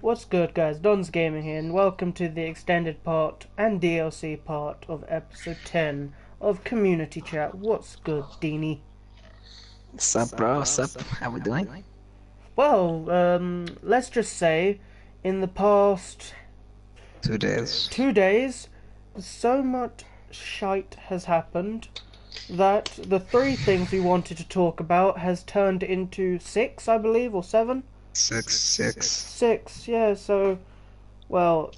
What's good, guys? Don's Gaming here, and welcome to the extended part and DLC part of episode 10 of Community Chat. What's good, Deanie? Sup, bro? Sup? How we doing? Well, let's just say, in the past 2 days. 2 days, so much shite has happened that the three things we wanted to talk about has turned into six, I believe, or seven? Six. Six, yeah, so, well,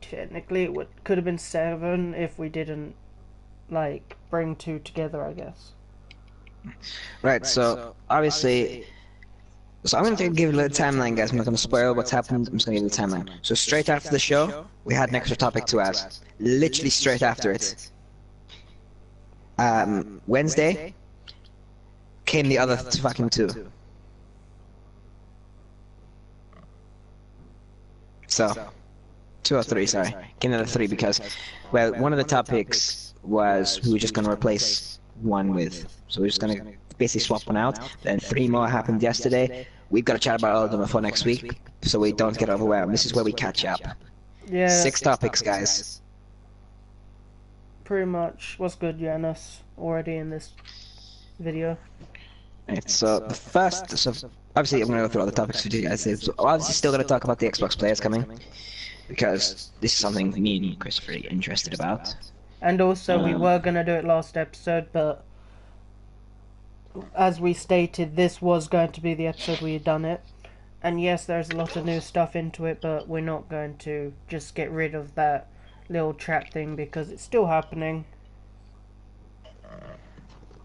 technically it could have been seven if we didn't, like, bring two together, I guess. Right, so obviously, I'm going to give you a little timeline, guys. I'm not going to spoil what's happened. I'm just going to give you the timeline. So straight after the show, we had an extra topic to add. Literally straight after it. Wednesday came the other fucking two. So, 2 or 3, sorry. Came the other 3 because, well, one of the topics was we were just going to replace one with. So we're just going to basically swap one out. Then 3 more happened yesterday. We've got to chat about all of them before next week, so we don't get overwhelmed. This is where we catch up. Yeah. 6 topics, guys. Pretty much. What's good, Janus? Already in this video. Right, so the first, obviously I'm going to go through all the topics with you guys. So obviously still going to talk about the Xbox players coming, because this is something me and Chris are really interested about. And also, we were going to do it last episode, but as we stated, this was going to be the episode we had done it. And yes, there's a lot of new stuff into it, but we're not going to just get rid of that little chat thing because it's still happening.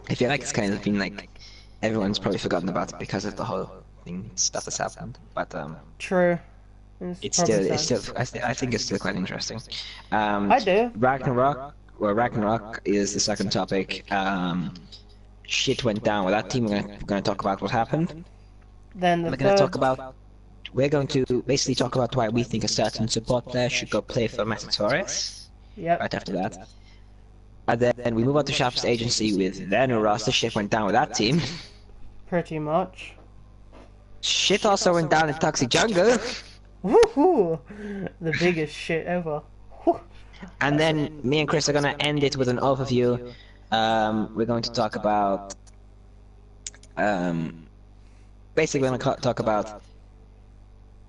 I feel like it's kind of been like everyone's probably forgotten about it because of the whole thing stuff that's happened. But True. it's still I think it's still quite interesting. I do. Ragnarok. Well, Ragnarok is the second topic. Shit went down with that team. We're going to talk about what happened. Then the We're going to basically talk about why we think a certain support player should go play for Metatorres. Yep. Right after that. And then we move on to Sharp's agency with their new roster. Shit went down with that team. Pretty much. Shit also went down in Toxic Jungle. Woohoo! The biggest shit ever. And then me and Chris are going to end it with an overview. We're going to talk about basically we're going to talk about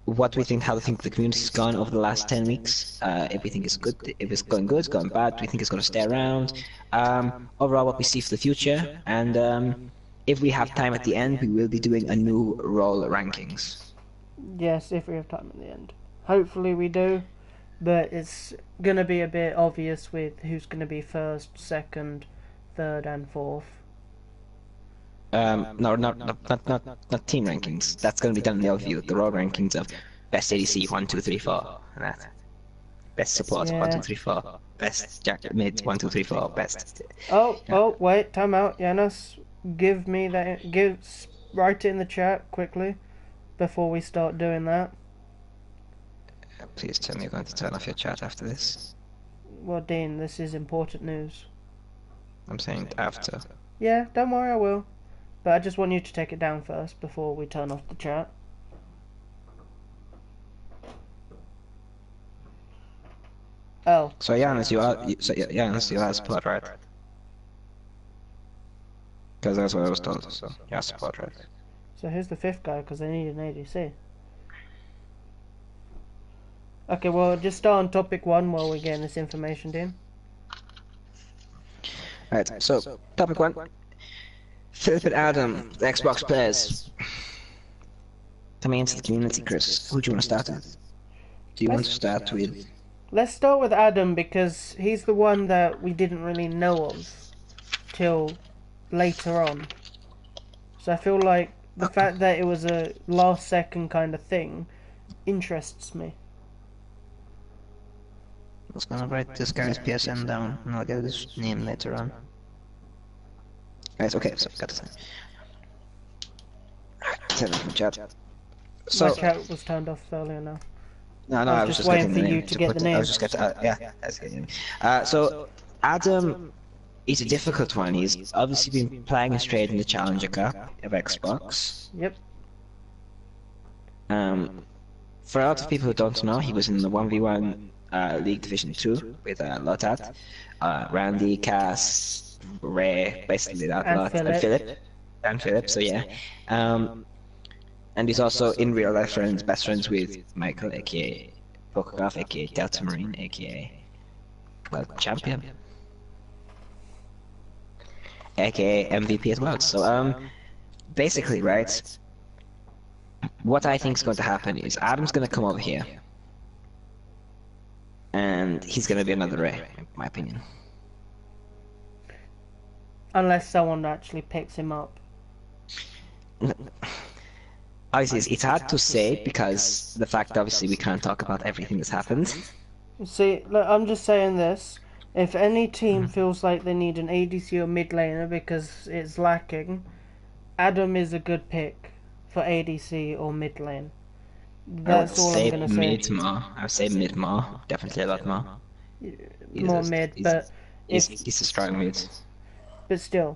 what we think, how we think the community's gone over the last 10 weeks. If we think it's good, if it's going good, it's going bad, do we think it's going to stay around? Overall, what we see for the future, and if we have time at the end, we will be doing a new role rankings. Yes, if we have time at the end. Hopefully we do, but it's gonna be a bit obvious with who's gonna be first, second, third, and fourth. No, not team rankings. That's going to be done in the overview. The raw rankings of best ADC 1, 2, 3, 4, and that. Best support 1, 2, 3, 4. Best Jack mid 1, 2, 3, 4. Best. Oh, wait, time out, Janus. Give me that. Write it in the chat quickly before we start doing that. Please tell me you're going to turn off your chat after this. Well, Dean, this is important news. I'm saying after. Yeah, don't worry, I will. But I just want you to take it down first before we turn off the chat. Oh. So Janus, you are support, right? Because that's what I was told. So yeah, support, right? So who's the fifth guy? Because I need an ADC. Okay, well, just start on topic 1 while we're getting this information, Dean. Right. So topic 1. Philip and Adam, the Xbox players. Coming into the community, Chris. Who do you want to start with? Do you want to start with? Let's start with Adam because he's the one that we didn't really know of till later on. So I feel like the fact that it was a last second kind of thing interests me. I was gonna write this guy's PSN down and I'll get his name later on. Right, okay, so got this. Turn off my chat. So, my chat was turned off earlier now. No, I was just waiting for you to get the name. I was just getting, yeah, that's good. So, Adam is a difficult one. He's obviously been playing us straight in the Challenger Cup of Xbox. Yep. For a lot of people who don't know, he was in the 1v1 League Division 2 with Lotat, Randy, Cass, Ray, basically that And lot, Philip. And Philip, so yeah. And he's also in real life best friends with Michael, aka Pokograph, aka Delta Marine, aka, well, Champion, aka MVP as well. So, basically, right, what I think is going to happen is Adam's going to come over here, and he's going to be another Ray, in my opinion. Unless someone actually picks him up. Obviously, it's hard to say because the fact, obviously, we can't talk about everything that's happened. See, look, I'm just saying this. If any team feels like they need an ADC or mid laner because it's lacking, Adam is a good pick for ADC or mid lane. That's all I'm gonna say. Mid-more. I would say mid-more. Definitely a lot more. More mid, but he's a strong mid. But still.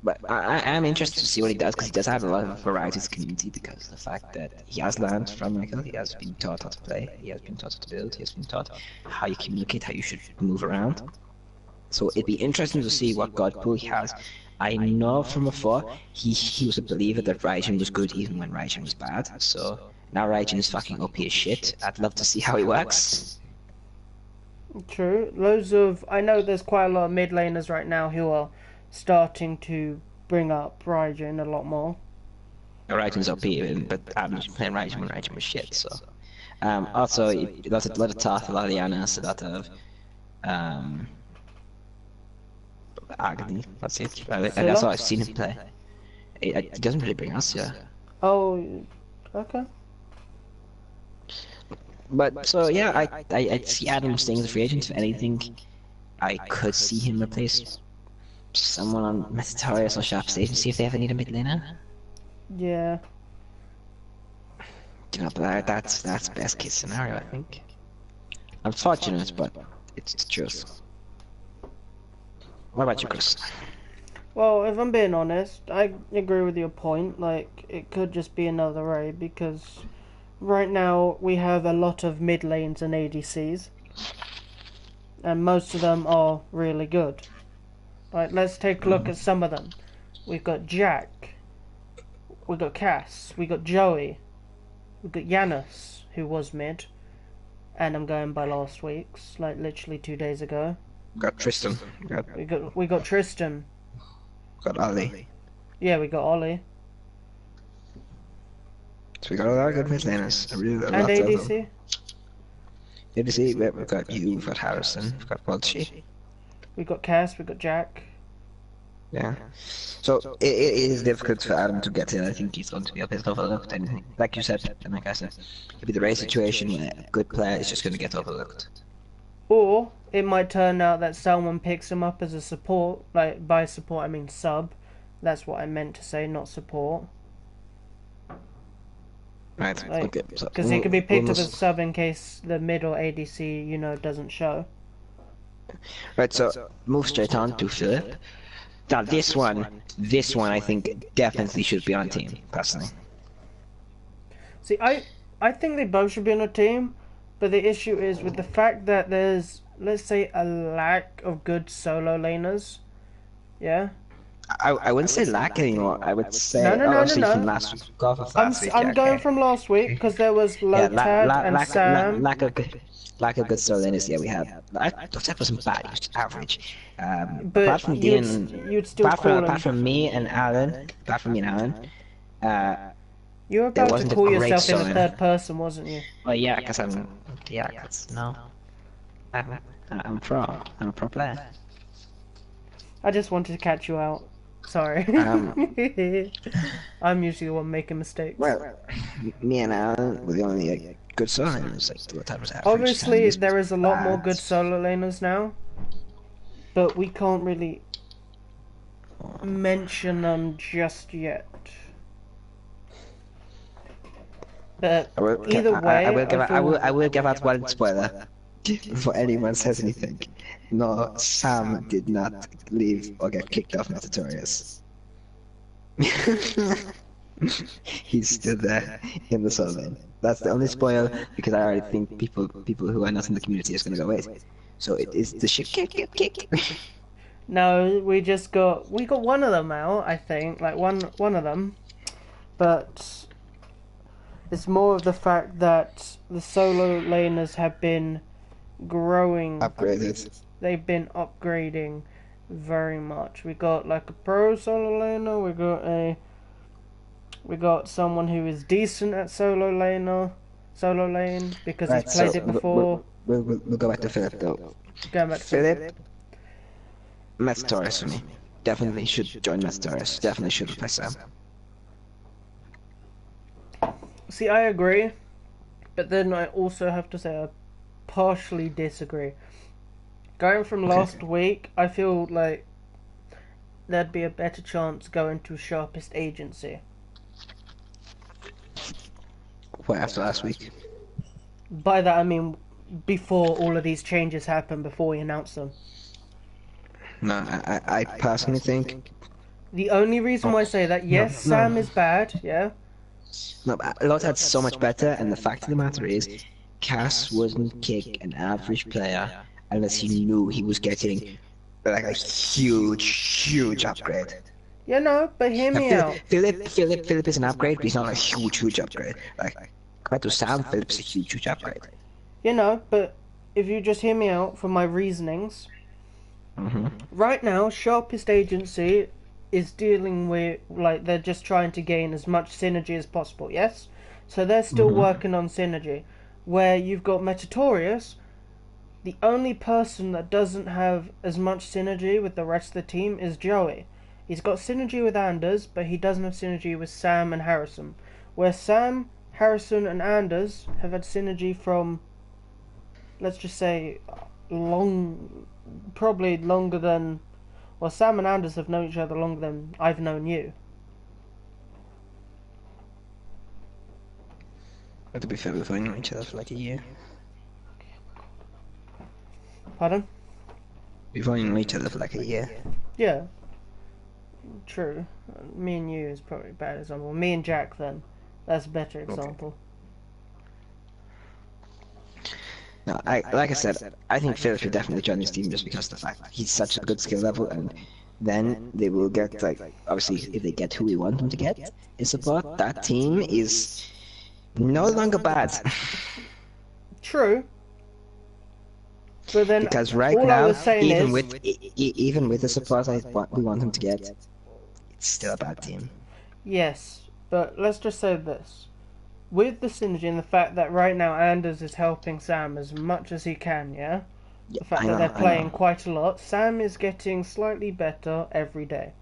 But I am interested to see what he does, because he does have a lot of variety in his community, because of the fact that he has learned from Michael, he has been taught how to play, he has been taught how to build, he has been taught how you communicate, how you should move around. So it'd be interesting to see what god pool he has. I know from before, he was a believer that Raijin was good even when Raijin was bad, so now Raijin is fucking OP as shit. I'd love to see how he works. True. I know there's quite a lot of mid laners right now who are starting to bring up Raijin a lot more. Raijin's OP, but Adam's playing Raijin when Raijin was shit, so. Also, a lot of Tarth, a lot of Yanis, a lot of Agony, that's it. That's all I've seen him play. It doesn't really bring us, yeah. Oh, okay. But, so yeah, I see Adam staying as a free agent. If anything, I could see him replace someone on Metatorius or Sharp Station, see if they ever need a mid laner. Yeah. You know, but that's best case scenario, I think. Unfortunate, but it's the truth. What about you, Chris? Well, if I'm being honest, I agree with your point. Like, it could just be another Ray, because right now we have a lot of mid lanes and ADCs, and most of them are really good. Like, let's take a look at some of them. We've got Jack, we've got Cass, we've got Joey, we've got Yanis, who was mid, and I'm going by last week's, like literally 2 days ago. Got Tristan. We got Tristan. Got Ollie. Yeah, we got Ollie. So we got a lot of good mid laners. And ADC. ADC, we've got you, we've got Harrison, we've got Bolchi. We got Cass, we got Jack. Yeah. So it is difficult for Adam to get in. I think he's going to be a bit overlooked. And like you said, and like I said, it'll be the Ray situation where a good player is just going to get overlooked. Or it might turn out that someone picks him up as a support. Like, by support I mean sub. That's what I meant to say, not support. Right, like, okay. Because he could be picked up as a sub in case the mid or ADC, you know, doesn't show. Right, so move straight on to Philip. Now this one I think definitely should be on team, personally. See, I think they both should be on a team, but the issue is with the fact that there's, let's say, a lack of good solo laners. Yeah? I wouldn't say lack anymore. I would say No. from last week. Go off of last week. I'm going from last week because there was Lotad and Sam. Lack of good solo laners. Yeah, we have. Lotad wasn't bad. He was average. But apart from you'd still apart from me and Alan, you were about to call yourself in the third person, wasn't you? Well, yeah, because I'm pro. I'm a pro player. I just wanted to catch you out. Sorry. I'm usually the one making mistakes. Well, me and Alan were the only good solo laners. Like, Lotad was average. Obviously, there is a lot more good solo laners now, but we can't really mention them just yet. But either way, I will give out one spoiler before anyone says anything. No, Sam did not leave or get kicked off Metatorius. He's still there in the solo lane. That's the only spoil because I already think people who are not in the community is gonna go wait. So it is the shit kick. No, we got one of them out, I think, like one of them, but it's more of the fact that the solo laners have been growing. Upgraded. They've been upgrading very much. We got like a pro solo laner. We got someone who is decent at solo lane because Right, he's played so it before. we'll go back to Philip though. Going back to Philip, Mets Torres for me. Definitely should join Mets Torres. Definitely should replace Sam. See, I agree, but then I also have to say I partially disagree. Going from last week, I feel like there'd be a better chance going to Sharpest Agency. What, after last week? By that I mean before all of these changes happen, before we announce them. No, I personally think... The only reason why I say that, yes, Sam is bad, yeah. No, Lotad's so much better, and the fact of the matter is, Cass wouldn't kick an average player unless he knew he was getting like a huge upgrade. Yeah, no, but hear me out. Philip is an upgrade, but he's not a huge upgrade. Like, compared to Sam, Philip's a huge upgrade. You know, but if you just hear me out for my reasonings. Right now, Sharpest Agency is dealing with, like, they're just trying to gain as much synergy as possible, yes? So they're still working on synergy. Where you've got Metatorius, the only person that doesn't have as much synergy with the rest of the team is Joey. He's got synergy with Anders, but he doesn't have synergy with Sam and Harrison. Where Sam, Harrison, and Anders have had synergy from, let's just say, probably longer than... Well, Sam and Anders have known each other longer than I've known you. But to be fair, we've only known each other for like a year. Pardon? We've only known each other for like a year. Yeah. True. Me and you is probably a bad example. Me and Jack, then. That's a better example. No, like I said, I think Philip should definitely join this team just because of the fact that he's such a good skill level, and then they will get, like, obviously, if they get who we want them to get in support, that team is no longer bad. True. But then, because right now, even with the support we want them to get, it's still a bad team. Yes, but let's just say this. With the synergy and the fact that right now Anders is helping Sam as much as he can, yeah? The fact that they're playing quite a lot, Sam is getting slightly better every day.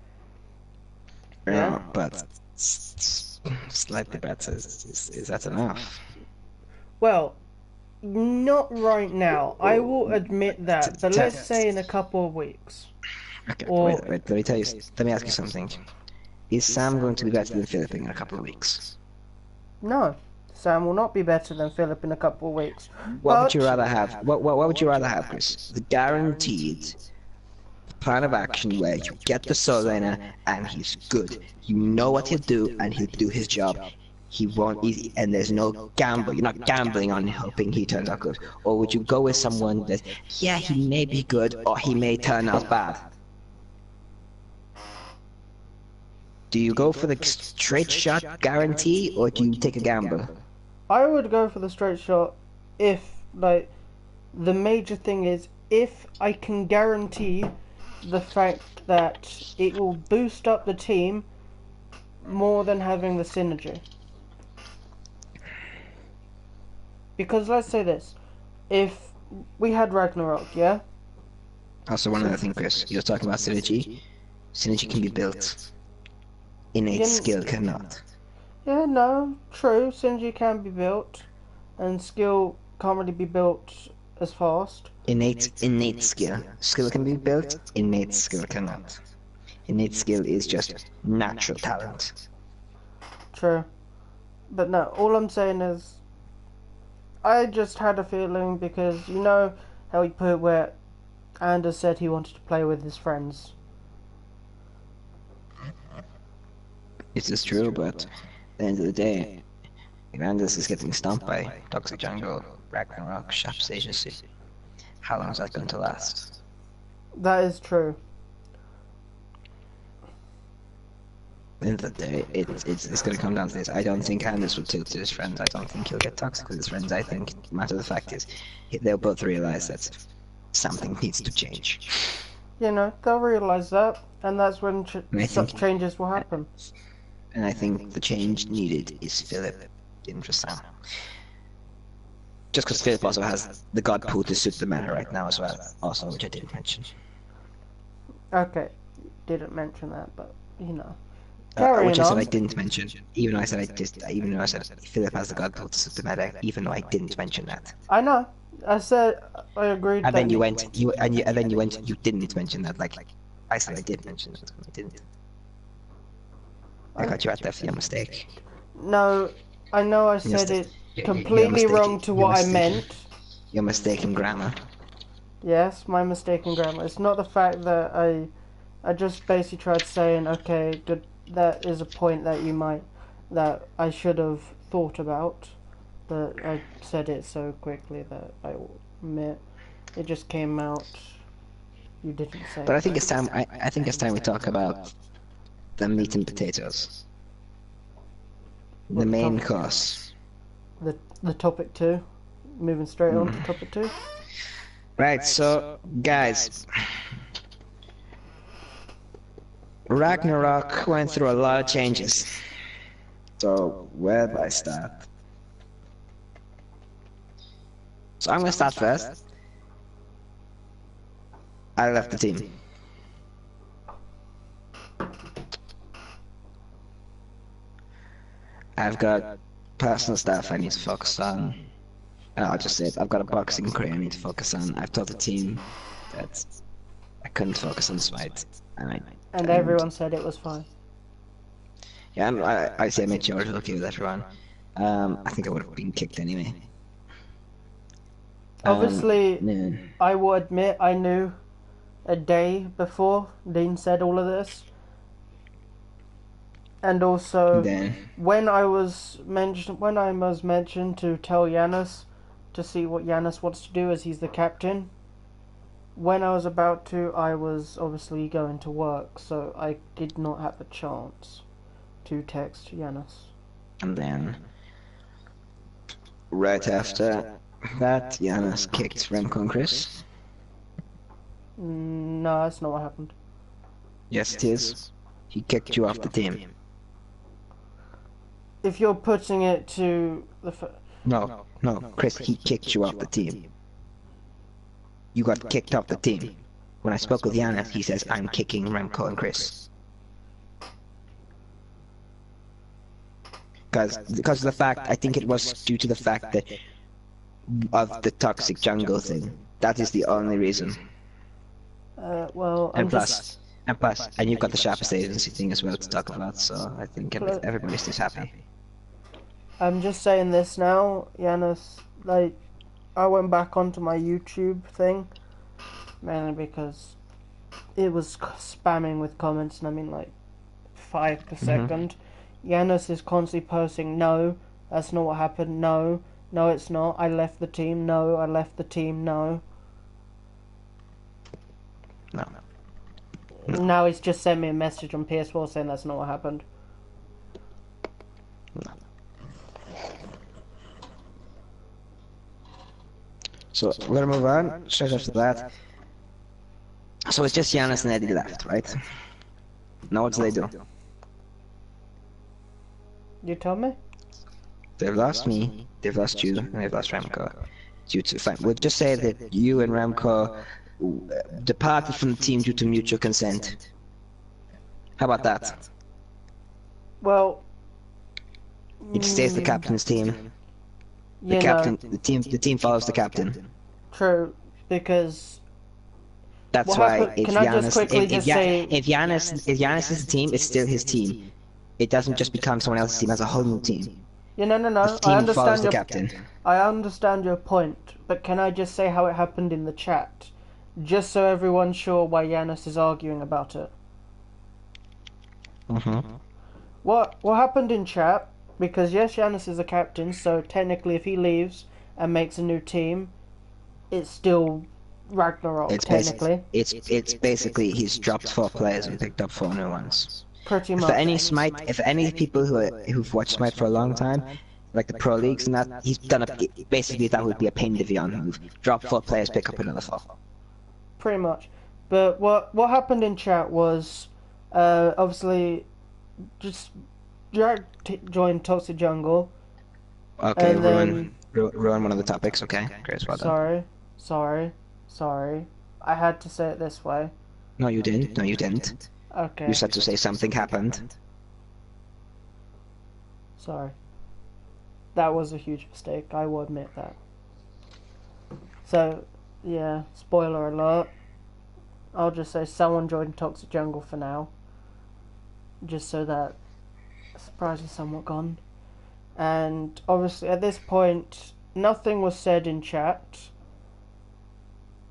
Yeah, but slightly better, is that enough? Well, not right now. I will admit that, but let's say in a couple of weeks. Okay, wait, let me ask you something. Is Sam going to be better than Philip in a couple of weeks? No, Sam will not be better than Philip in a couple of weeks. What would you rather have? What would you rather have, Chris? The guaranteed plan of action where you get the solo laner and he's good. You know what he'll do and he'll do his job. He won't easy, and there's no gamble. You're not gambling on hoping he turns out good. Or would you go with someone that, yeah, he may be good or he may turn out bad? Do you go for the straight shot guarantee, or do you take a gamble? I would go for the straight shot if, like, the major thing is if I can guarantee the fact that it will boost up the team more than having the synergy. Because let's say this, if we had Ragnarok, yeah? Also, one other thing, Chris, you're talking about synergy. Synergy can be built. Innate skill cannot. Yeah, no, true. Synergy can be built, and skill can't really be built as fast. Innate skill. Skill can be built, innate skill cannot. Innate skill is just natural talent. True. But no, all I'm saying is, I just had a feeling because, you know how he put it where Anders said he wanted to play with his friends. This is true, but the end of the day, Evangelist is getting stomped by Toxic Jungle, Ragnarok, Shap's Agency. How long is that going to last? That is true. At the end of the day, it's going to come down to this. I don't think Candace will tilt to his friends. I don't think he'll get toxic with his friends. I think, matter of the fact is, they'll both realize that something needs to change. You know, they'll realise that, and that's when changes will happen. And I think the change needed is Philip interesting. Just because Philip also has the God Pool to suit the meta right now as well, also, which I didn't mention. Okay, didn't mention that, but you know. Which I said I didn't mention, even though I said Philip has the God Pool to suit the meta, even though I didn't mention that. I know. I said I agreed. And then you didn't mention that. Like I said, I did mention that. I didn't. I got you at that for your mistake. No, I know I said it completely wrong to what I meant. You're mistaken grammar. Yes, my mistake in grammar. It's not the fact that I just basically tried saying, okay, good. That is a point that I should have thought about, but I said it so quickly that I admit it just came out. You didn't say. But I think it's time. I think it's time we talk about the meat and potatoes. The main course. The topic 2. Moving straight on to topic 2. Right. So, guys. Ragnarok went through a lot of changes. So, where do I start? So, I'm gonna start first. I left the team. I've got personal stuff I need to focus on. I'll just say it. I've got a boxing career I need to focus on. I've told the team that I couldn't focus on this fight. And everyone said it was fine. Yeah, and I say I made sure I was okay with everyone. I think I would have been kicked anyway. Obviously, yeah. I will admit I knew a day before Dean said all of this. And also, when I was mentioned to tell Yanis to see what Yanis wants to do as he's the captain, when I was about to, I was obviously going to work, so I did not have a chance to text Yanis. And then, right after that, Yanis kicked Remco and Chris. No, that's not what happened. Yes, it is. He kicked you off the team. If you're putting it to the... No, Chris, he kicked you off the team. You got kicked off the team. When I spoke with Yanis, he says, I'm kicking Remco and Chris. Because of the fact, I think it was due to the fact that of the toxic jungle thing. That is the only reason. Well, and you've got the sharpest agency thing as well to talk about, so I think everybody's just happy. I'm just saying this now, Yanis, like, I went back onto my YouTube thing, mainly because it was spamming with comments, and I mean like 5 per second. Yanis is constantly posting, no, that's not what happened, no, it's not, I left the team, no, I left the team, no. No. Now he's just sent me a message on PS4 saying that's not what happened. No. So we're gonna move on straight after that. So it's just Yanis and Eddie left, right? Now what do they do? You tell me? They've lost me, they've lost you, and they've lost Remco. Fine. We'll just say that you and Remco departed from the team due to mutual consent. How about that? Well, it stays the captain's team. The team follows the captain. True, because that's why if Yanis is the team, it's still his team. It doesn't just become someone else's team as a whole new team. Yeah, no. The team follows the captain. I understand your point, but can I just say how it happened in the chat? Just so everyone's sure why Yanis is arguing about it. What happened in chat Because yes, Giannis is a captain, so technically if he leaves and makes a new team, it's still Ragnarok, It's basic. technically. It's basically he's dropped 4 players and picked up 4 new ones. Pretty For much. any Smite, if any people who've watched Smite for a long time, like the pro leagues and that, he's done basically that would be a pain Divion move. Drop 4 players, pick up another 4. Pretty much. But what happened in chat was, obviously, just Jack joined Toxic Jungle. Okay, And then, ruin one of the topics. Okay, great, well done. sorry. I had to say it this way. No, you didn't. No, you didn't. Okay. You said to say something happened. Sorry. That was a huge mistake, I will admit that. So, yeah, spoiler alert. I'll just say someone joined Toxic Jungle for now. Just so that surprise is somewhat gone. And obviously at this point, nothing was said in chat.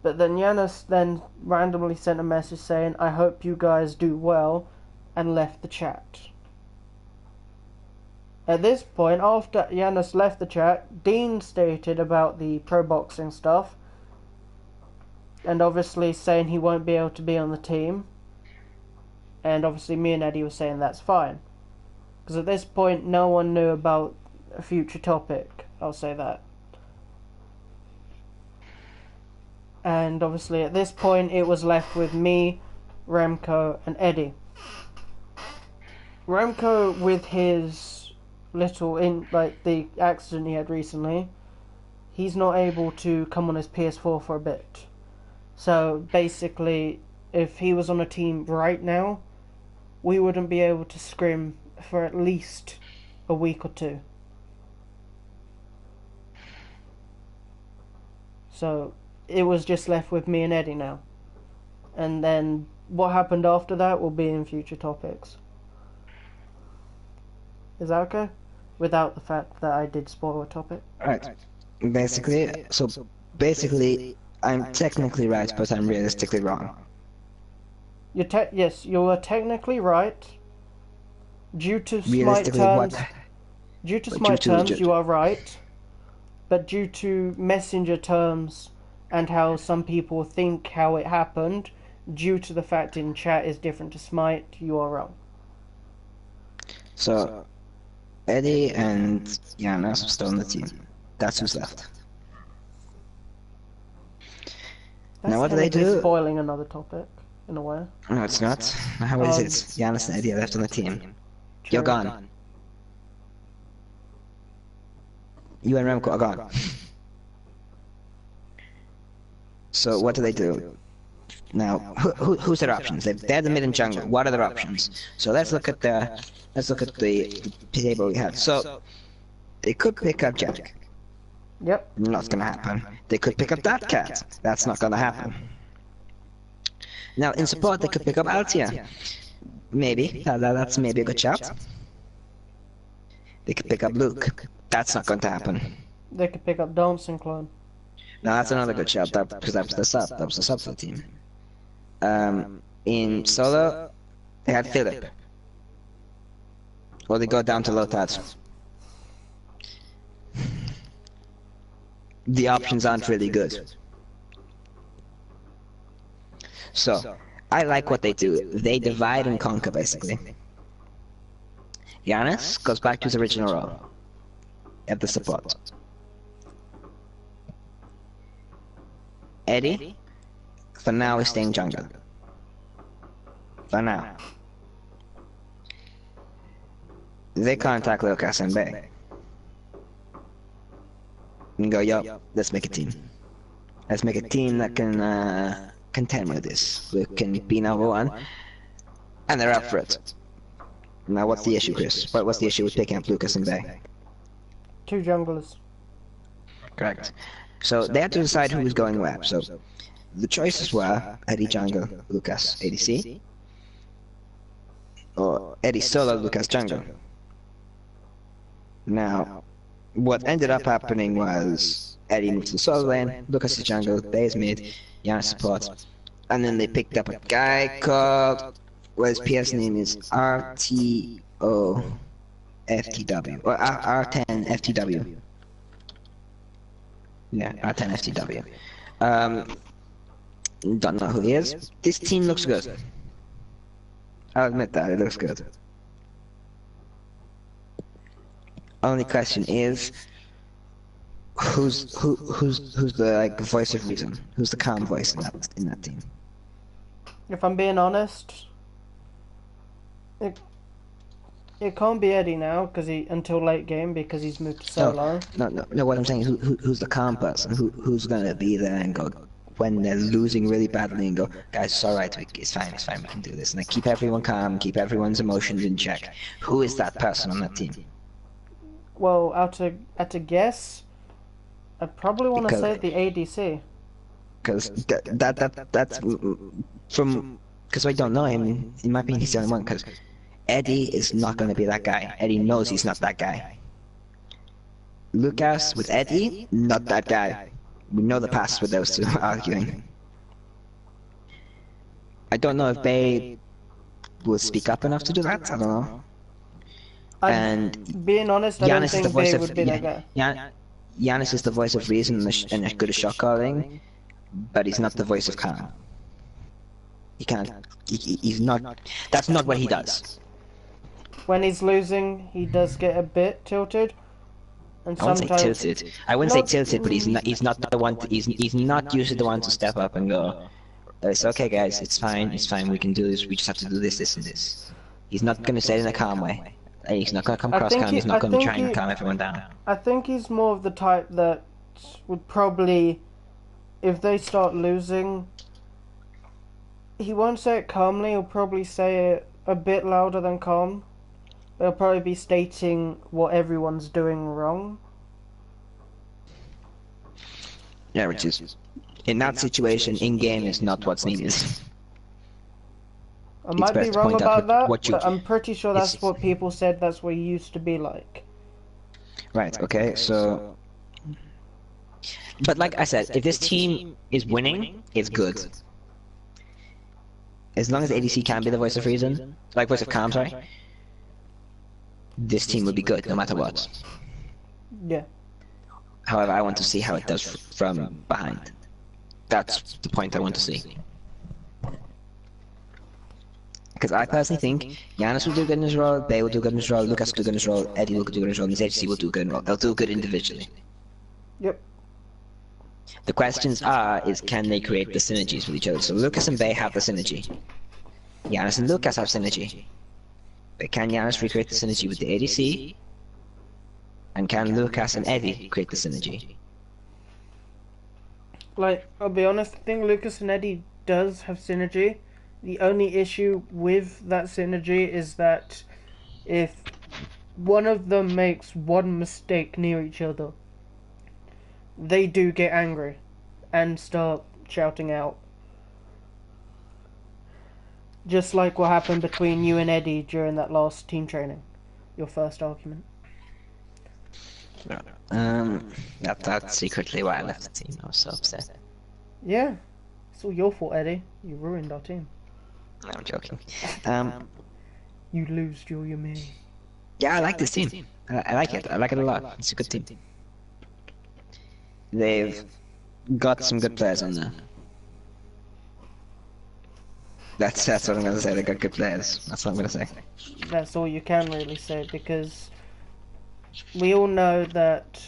But then Yanis then randomly sent a message saying, I hope you guys do well, and left the chat. At this point, after Yanis left the chat, Dean stated about the pro boxing stuff, and obviously saying he won't be able to be on the team. And obviously me and Eddie were saying that's fine. Because at this point, no one knew about a future topic, I'll say that. And obviously at this point, it was left with me, Remco, and Eddie. Remco, with his little, the accident he had recently, he's not able to come on his PS4 for a bit. So basically, if he was on a team right now, we wouldn't be able to scrim for at least a week or 2. So it was just left with me and Eddie now. And then what happened after that will be in future topics. Is that okay? Without the fact that I did spoil a topic. Right. Basically, I'm technically right, but I'm realistically wrong. Yes, you are technically right. Due to Smite terms, you are right. But due to Messenger terms and how some people think how it happened, due to the fact in chat is different to Smite, you are wrong. So, Eddie and Giannis are still on the team. That's who's left. That's now what do they do? Spoiling another topic, in a way. No, it's not. How is it? Giannis and Eddie are left on the team. True. You're gone. You and Remco are gone. So what do they do? Now, who's their options? They're the mid and jungle. What are their options? So let's look at the table we have. So they could pick up Jack. Yep. Not gonna happen. They could pick up that cat. That's not gonna happen. Now in support they could pick up Altia. Maybe. That's maybe a good shout. They could pick up Luke. That's not going to happen. They could pick up Dancing Clone. No, that's another good shout, because that was the sub. That was the sub for the team. In solo, they had Philip. Or they go down to Lotad. The options aren't really good. So, I like what they do. They divide and conquer, basically. Giannis goes back to his original role at the support. Eddie, for now, is staying jungle. For now. They contact Lucas and Bay. And go, yo, let's make a team. Let's make a team that can contend with this. We can be #1. And they're up for it. Now what's the issue, Chris? What's the issue with picking up Lucas and Bay? 2 junglers. Correct. So they had to decide who was going where. So the choices were Eddie jungle, Lucas ADC, or Eddie solo, Lucas jungle. Now, what ended up happening was Eddie moved to the solo lane, Lucas to jungle, Bay's mid, Giannis support, and then they picked up a guy called, well, his PS name is RTOS, FTW or R10 FTW. Yeah, R10 FTW. Don't know who he is. This team looks good. I'll admit that, it looks good. Only question is, who's the like voice of reason? Who's the calm voice in that team? If I'm being honest, it can't be Eddie now until late game because he's moved to solo. No. What I'm saying is, who's the calm person? Who's gonna be there and go when they're losing really badly and go, guys, it's alright, it's fine, we can do this. And like, keep everyone calm, keep everyone's emotions in check. Who is that person on that team? Well, at a guess, I'd probably want to say the ADC. Because that's from, because I don't know him, in my opinion he's the only one, because Eddie is not going to be that guy. Eddie knows he's not that guy. Lucas with Eddie, not that guy. We know the past with those two arguing. I don't know if Bay will speak up enough to do that, I don't know. And being honest, I don't think Bay would be that guy. Giannis is the voice of reason and as good as shot calling, but he's not the voice of calm. He can't. He's not. That's not what he does. When he's losing, he does get a bit tilted. And I wouldn't say tilted. I wouldn't say tilted, but he's not the one. He's not usually the one to step up and go, "It's okay, guys. It's fine. We can do this. We just have to do this, this, and this." He's not going to say it in a calm way. He's not going to come cross calm. He's not going to be trying to calm everyone down. I think he's more of the type that would probably, if they start losing, he won't say it calmly. He'll probably say it a bit louder than calm. They'll probably be stating what everyone's doing wrong. Yeah, which is, in that situation, in-game is not what's needed. I might be wrong about that, but I'm pretty sure that's what people said that's what he used to be like. Right, okay, so... But like I said, if this team is winning, it's good. As long as ADC can be the voice of reason, like voice of calm, sorry, this team would be good no matter what. Yeah. However, I want to see how it does from behind. That's the point I want to see. Because I personally think Giannis will do good in his role, Bay will do good in his role, Lucas will do good in his role, Eddie will do good in his role, and his HC will do good in his role. They'll do good individually. Yep. The questions is can they create the synergies with each other? So Lucas and Bay have the synergy. Giannis and Lucas have synergy. But can Giannis recreate the synergy with the ADC? And can Lucas and Eddie create the synergy? Like, I'll be honest, I think Lucas and Eddie does have synergy. The only issue with that synergy is that if one of them makes one mistake near each other, they do get angry and start shouting out. Just like what happened between you and Eddie during that last team training. Your first argument. That's secretly why I left the team. I was so upset. Yeah. It's all your fault, Eddie. You ruined our team. No, I'm joking. You lose, Julia May. Yeah, I like this team. I like it. I like it a lot. It's a good team. They've got some good players on there. That's what I'm gonna say. They got good players. That's what I'm gonna say. That's all you can really say, because we all know that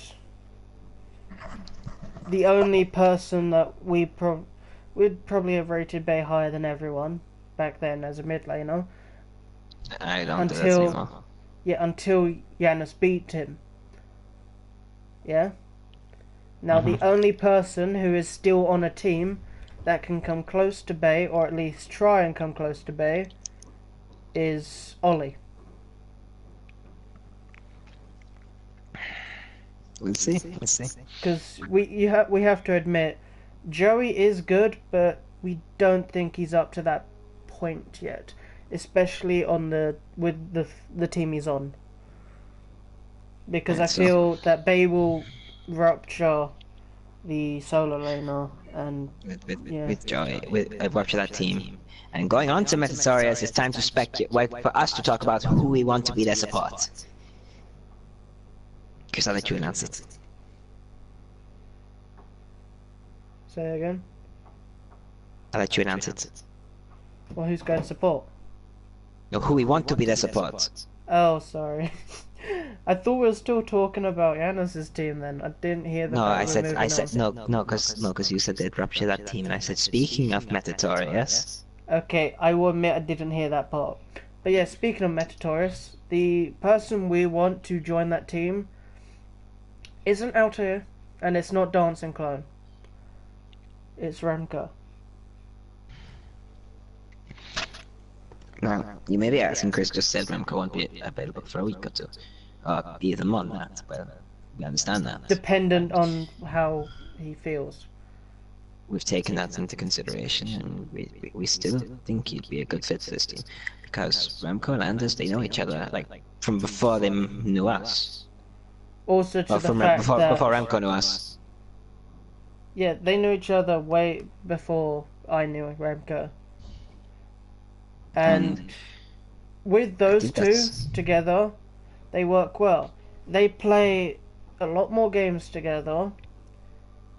the only person that we'd probably have rated Bay higher than everyone back then as a mid laner. I don't do that anymore. Yeah, until Giannis beat him. Yeah? Now the only person who is still on a team that can come close to Bay, or at least try and come close to Bay, is Ollie. We'll see. Because we have to admit, Joey is good, but we don't think he's up to that point yet, especially with the team he's on. Because I feel that Bay will rupture the solo laner and with Joey, rupture that team. And going on to Metasorius, it's time to speculate for us to talk about who we want to be their support. Chris, I'll let you announce it. Say again. I'll let you announce it. Well, who's going to support? No, who we want to be their support. Oh, sorry. I thought we were still talking about Yanis's team then. I didn't hear the No, fact I we were said, moving on. no, because you said they'd rupture that team, and I said, speaking of Metatorius. Okay, I will admit I didn't hear that part. But yeah, speaking of Metatorius, the person we want to join that team isn't out here, and it's not Dancing Clone. It's Remco. Now, you may be asking, Chris just said Remco won't be available for a week or two. Be the month, that, but we understand that. Dependent on how he feels. We've taken that into consideration, and we still think he'd be a good fit for this team. Because Remco and Anders, they know each other, like, from before they knew us. Also to Or the from fact before that... Remco knew us. Yeah, they knew each other way before I knew Remco. And with those two together, they work well. They play a lot more games together.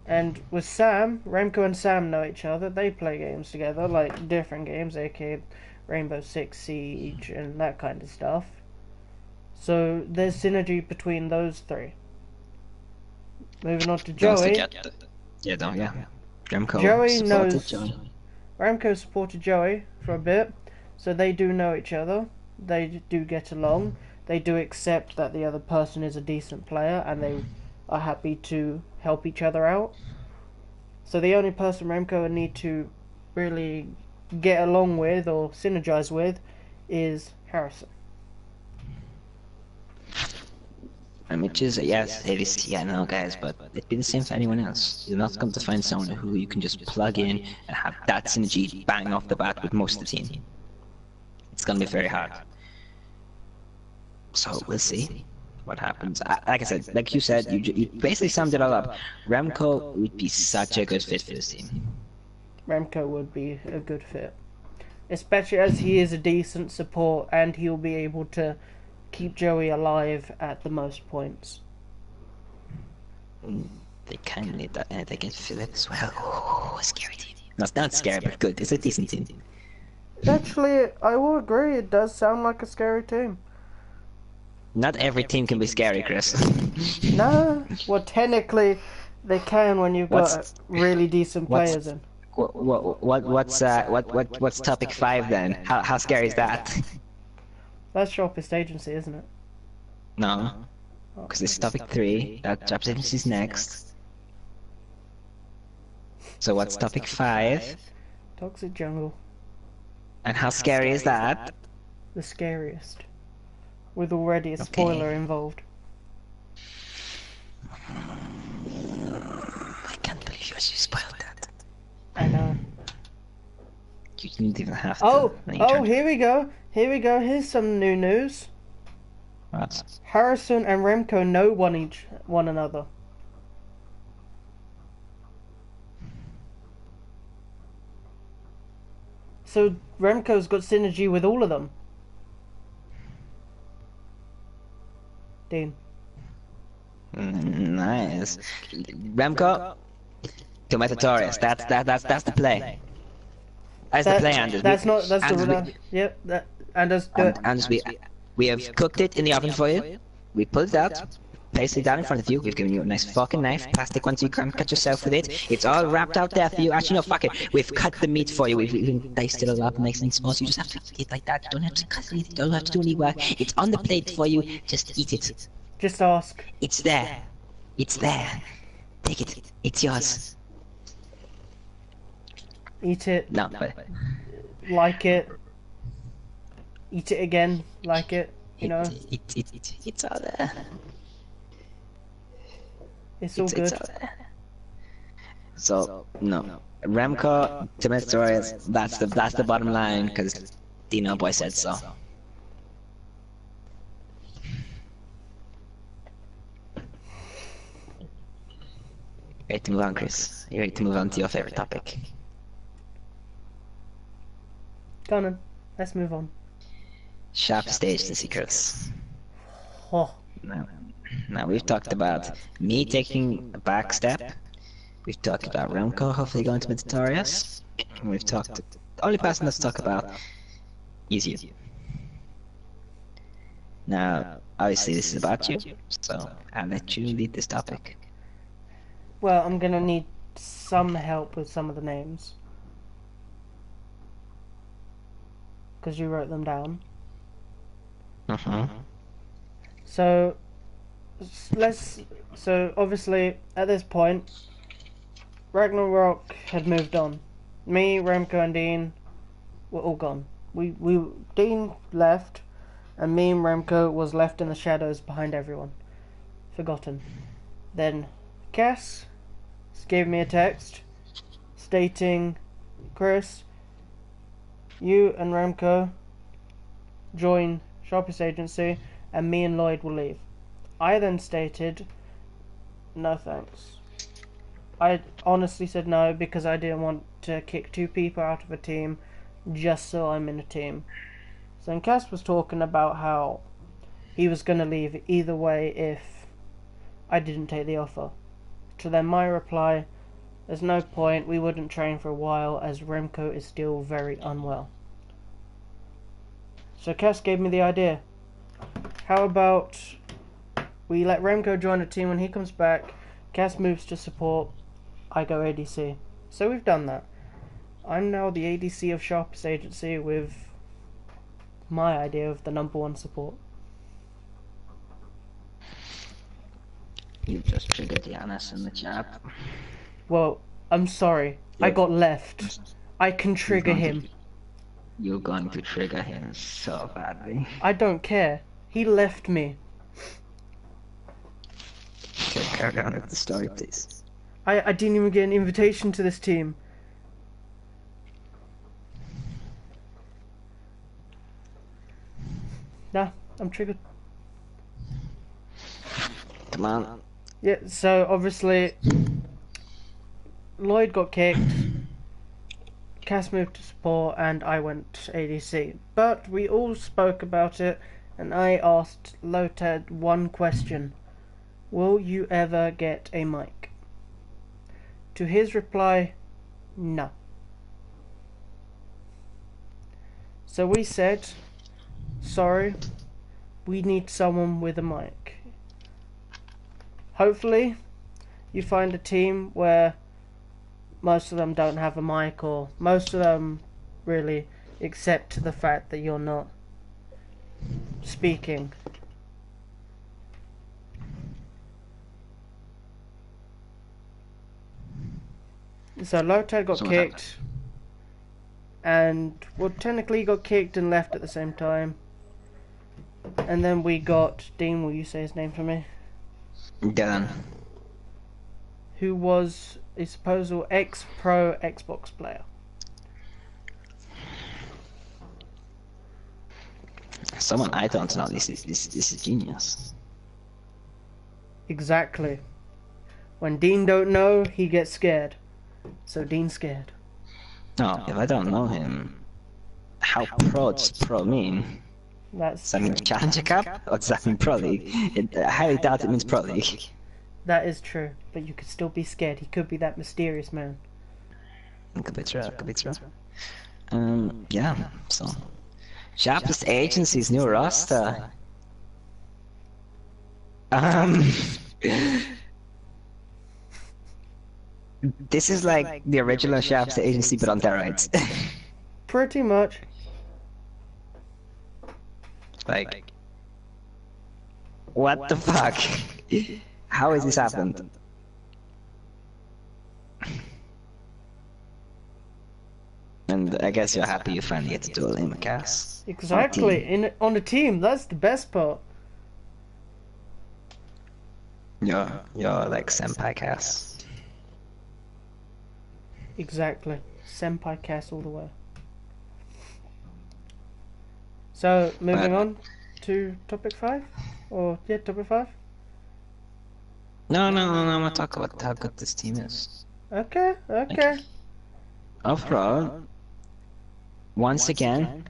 And with Sam, Remco and Sam know each other. They play games together, like different games, aka Rainbow Six Siege and that kind of stuff. So there's synergy between those three. Moving on to Joey. Remco Joey supported knows. Joey. Remco supported Joey for a bit, so they do know each other. They do get along. They do accept that the other person is a decent player, and they are happy to help each other out. So the only person Remco would need to really get along with or synergize with is Harrison. And which is, yes, it is, yeah, no, guys, but it'd be the same for anyone else. You're not going to find someone who you can just plug in and have that synergy bang off the bat with most of the team. It's going to be very hard. So we'll see what happens. Like I said, like you said, you basically summed it all up. Remco would be such a good fit for this team. Remco would be a good fit. Especially as he is a decent support and he'll be able to keep Joey alive at the most points. They kind of need that, and they get Philip as well. Oh, a scary team. No, it's not scary, but good. It's a decent team. Actually, I will agree, it does sound like a scary team. Not every team can be scary, Chris. No, well, technically, they can when you've got really decent players in. What's topic 5 then? How scary is that? That's Sharpest Agency, isn't it? No, because it's topic 3. That Sharpest Agency is next. So what's topic 5? Toxic Jungle. And how scary is that? The scariest. With already a spoiler involved. I can't believe you spoiled that. I know. You didn't even have to. Oh, here we go. Here we go. Here's some new news. What? Harrison and Remco know one another. So Remco's got synergy with all of them. Dean. Nice. Remco to Metatorius. That's the play. That's the play, Anders. That's yep. Anders, do it. Anders, we have cooked it in the oven for you. We pulled it out, placed it down in front of you. We've given you a nice fucking knife, plastic one so you can't cut yourself with it. It's all wrapped out there for you. Actually, no, fuck it. We've cut the meat for you. We've even diced it a lot, nice and small. So you just have to eat it like that. You don't have to cut it. You don't have to do any work. It's on the plate for you. Just eat it. Just ask. It's there. It's there. Take it. It's yours. Eat it. No, but like it. Eat it again. Like it. You know. It's all there. It's all good. All there. So no, Remco to Metatorius. That's the bottom line because Dino Boy said so. Ready to move on, Chris? You ready to move on to your favorite topic? Go on, let's move on. Sharpest Agency, Chris. Oh. No. Now we've talked about me taking a back step. We've talked about Remco hopefully going to Minotaurus. We've talked. The only person let's talk about is you. Now, obviously, this is about you, so I'll let you lead this topic. Well, I'm gonna need some help with some of the names. Because you wrote them down. So, so obviously, at this point, Ragnarok had moved on. Me, Remco, and Dean were all gone. Dean left, and me and Remco was left in the shadows behind everyone. Forgotten. Then Cass gave me a text stating, Chris, you and Remco join Sharpest Agency and me and Lloyd will leave. I then stated, no thanks. I honestly said no because I didn't want to kick two people out of a team just so I'm in a team. So then Cass was talking about how he was going to leave either way if I didn't take the offer. To then my reply, there's no point, we wouldn't train for a while as Remco is still very unwell. So Cass gave me the idea. How about we let Remco join a team when he comes back, Cass moves to support, I go ADC. So we've done that. I'm now the ADC of Sharpest Agency with my idea of the #1 support. You just triggered Giannis in the chat. Well, I'm sorry. I got left. I can trigger him. You're going to trigger him so badly. I don't care. He left me. Okay, carry on with the story, please. I didn't even get an invitation to this team. Nah, I'm triggered. Come on. Yeah, so obviously Lloyd got kicked, Cass moved to support, and I went ADC. But we all spoke about it, and I asked Lotad one question. Will you ever get a mic? To his reply, no. So we said, sorry, we need someone with a mic. Hopefully, you find a team where most of them don't have a mic, or most of them really accept the fact that you're not speaking. So Lotad got kicked, and well, technically he got kicked and left at the same time. And then we got Dean. Will you say his name for me? Dylan. Who was a supposed ex-pro Xbox player. Someone I don't know. This is genius. Exactly. When Dean don't know, he gets scared. So Dean's scared. No, if I don't know him, how pro does pro mean? Does that mean Challenger Cup? Or does that mean Pro League? I highly doubt it means Pro League. That is true, but you could still be scared. He could be that mysterious man. Could be true, could be true. Yeah, so... Sharpest Agency's new roster. This is like the original Sharpest Agency but on steroids. Pretty much. Like... What the fuck? How has this happened? And I guess you're happy you finally get to duel him, Cass. Exactly, on a team, that's the best part. You're like Senpai Cass. Exactly. Senpai Cass all the way. So, moving on to topic 5? Or, yeah, topic 5? No, I'm gonna talk about how good this team is. Okay. Overall, once again,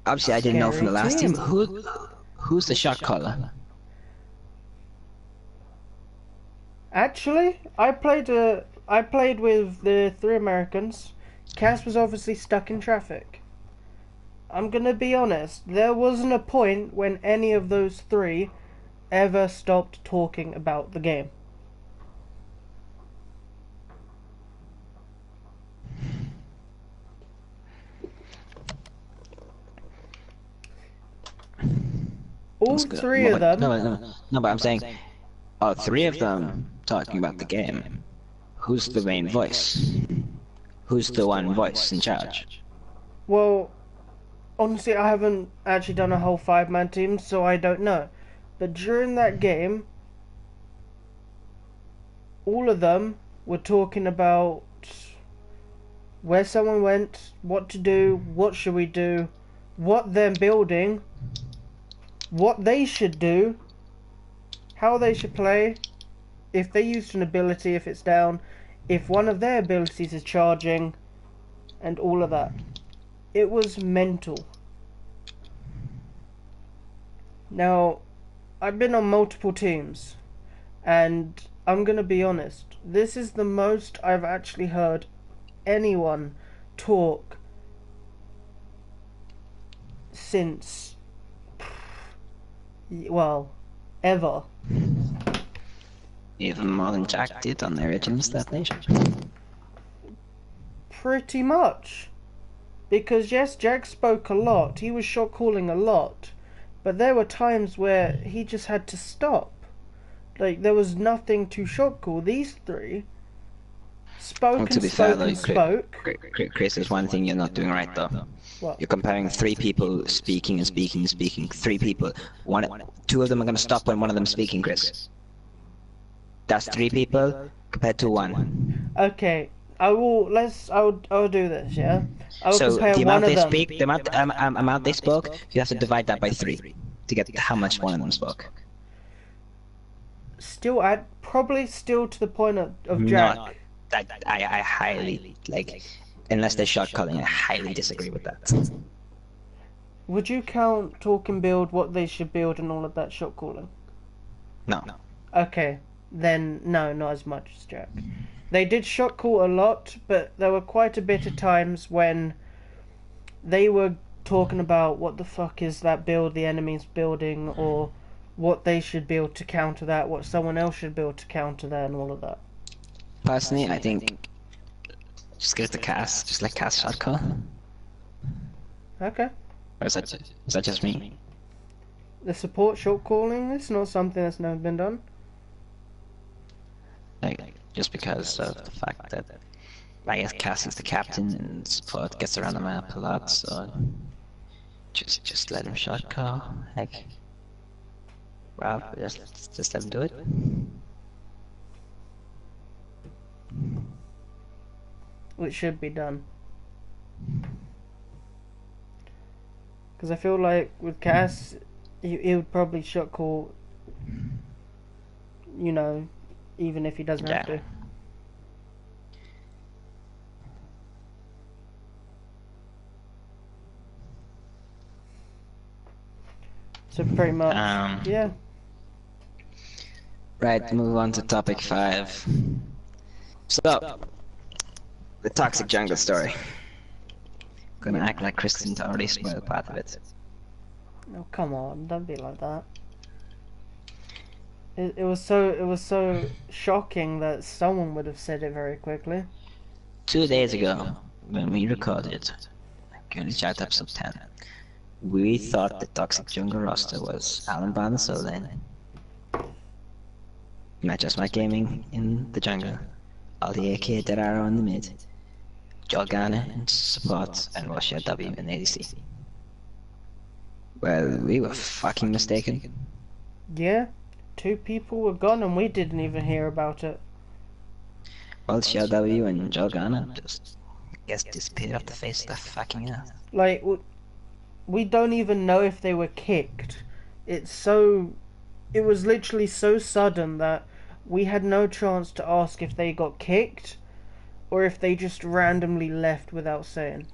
obviously I didn't know from the last team, who's the shot caller? Actually, I played with the three Americans. Cass was obviously stuck in traffic. I'm gonna be honest, there wasn't a point when any of those three ever stopped talking about the game. All That's good. three of them. No, but I'm saying, three of them talking about the game. Who's the main voice? Who's the one voice in charge? Well, honestly, I haven't actually done a whole five-man team, so I don't know. But during that game, all of them were talking about where someone went, what to do, what should we do, what they're building, what they should do, how they should play, if they used an ability, if it's down, if one of their abilities is charging, and all of that. It was mental. Now, I've been on multiple teams, and I'm gonna be honest, this is the most I've actually heard anyone talk since, well, ever. Even more than Jack did on the original Stat Nation. Pretty much. Because yes, Jack spoke a lot, he was shot calling a lot, but there were times where he just had to stop. Like, there was nothing to shot call. These three spoke and spoke and spoke. Chris, there's one thing you're not doing right though. What? You're comparing three people speaking and speaking and speaking. Three people. Two of them are gonna stop when one of them's speaking, Chris. That's three people compared to one. Okay, I'll do this, yeah? I will So compare the amount one they of them. speak, the amount they spoke, you have to divide that by three to get how much one of them spoke. Still probably still to the point of Jack. Not, I highly, unless they're shot calling, I highly disagree with that. Would you count talk and build, what they should build and all of that shot calling? No. Okay, then no, not as much as Jack. They did shot call a lot, but there were quite a bit of times when they were talking about what the fuck is that build the enemy's building, or what they should build to counter that, what someone else should build to counter that, and all of that. Personally, I think just give it to Cass, just let Cass shot call. Okay. Or is that just me? The support shot calling is not something that's never been done. Just because of the fact that I guess Cass is the captain and support gets around the map a lot, so just let him shot call. Rob, just let him do it. Which should be done. Because I feel like with Cass, he would probably shot call, you know, even if he doesn't have to. So pretty much, yeah. Right, move on to topic 5. So, the toxic jungle story. Gonna act like Chris didn't already spoil part of it. Oh come on, don't be like that. It was so shocking that someone would have said it very quickly. 2 days ago, when we recorded Gonna Chat episode 10, we thought the toxic jungle roster was Alan Barnes Solane, Not Just My Gaming in the jungle, Ali AK Dead Arrow in the mid, Joel Garner in support, and Russia W in ADC. Well, we were fucking mistaken. Yeah, 2 people were gone and we didn't even hear about it. Well, Shell W and Joel Garner just, I guess, disappeared off the face of the fucking earth. Like, we don't even know if they were kicked. It was literally so sudden that we had no chance to ask if they got kicked or if they just randomly left without saying.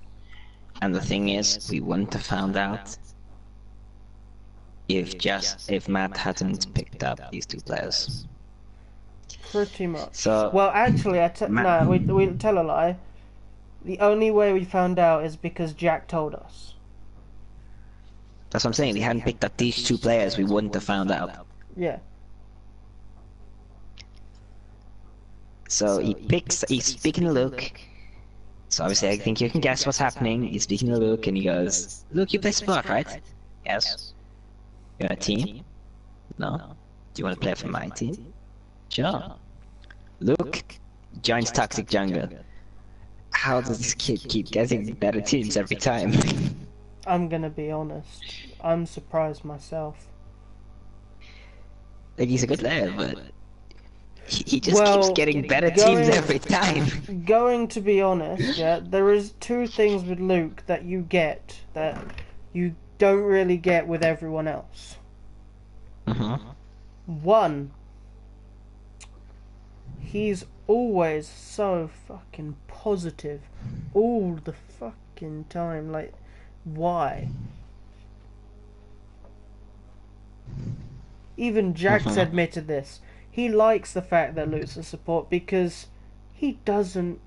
And the thing is, we wouldn't have found out if Matt hadn't picked up these 2 players. Pretty much. So, Well, actually, Ma- no, we tell a lie. The only way we found out is because Jack told us. that's what I'm saying. If he hadn't picked up these two players, we wouldn't have found out. Yeah. So he's speaking to Luke. So obviously I think you can guess what's happening. He's speaking to Luke and he goes, Luke, you play support, right? Yes. You're on a team? No. Do you want to play for my team? Sure. Luke joins Toxic Jungle. How does this kid keep getting better teams every time? I'm gonna be honest. I'm surprised myself. Like, he's a good player, but he just keeps getting better teams every time. Going to be honest, yeah, there is two things with Luke that you get that you don't really get with everyone else. One, he's always so fucking positive all the fucking time. Like, why? Even Jack's admitted this. He likes the fact that Luke's a support because he doesn't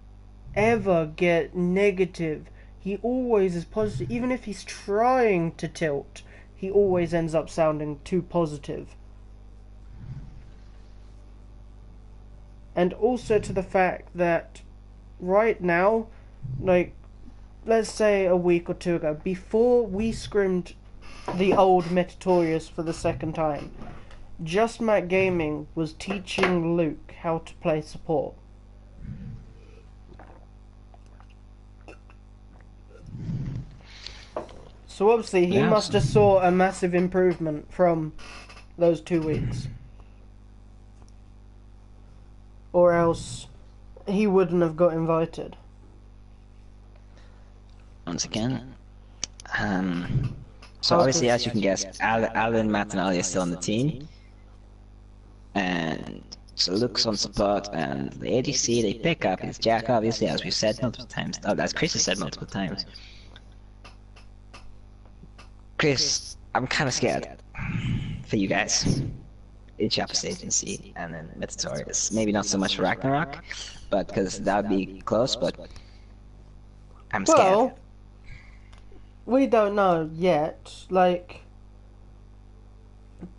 ever get negative. He always is positive. Even if he's trying to tilt, he always ends up sounding too positive. And also to the fact that right now, like, let's say a week or two ago, before we scrimmed the old Metatorius for the second time, Just Matt Gaming was teaching Luke how to play support. So obviously he must have saw a massive improvement from those 2 weeks. Or else he wouldn't have got invited. Once again, so obviously, as you can guess, Alan, Matt, and Ali are still on the team. And so Luke's on support, and the ADC they pick up is Jack, obviously, as we've said multiple times. Oh, as Chris has said multiple times. Chris, I'm kind of scared for you guys. In Chapas Agency and then Metatorius. Maybe not so much for Ragnarok, but because that would be close, but I'm scared. Well, we don't know yet. Like,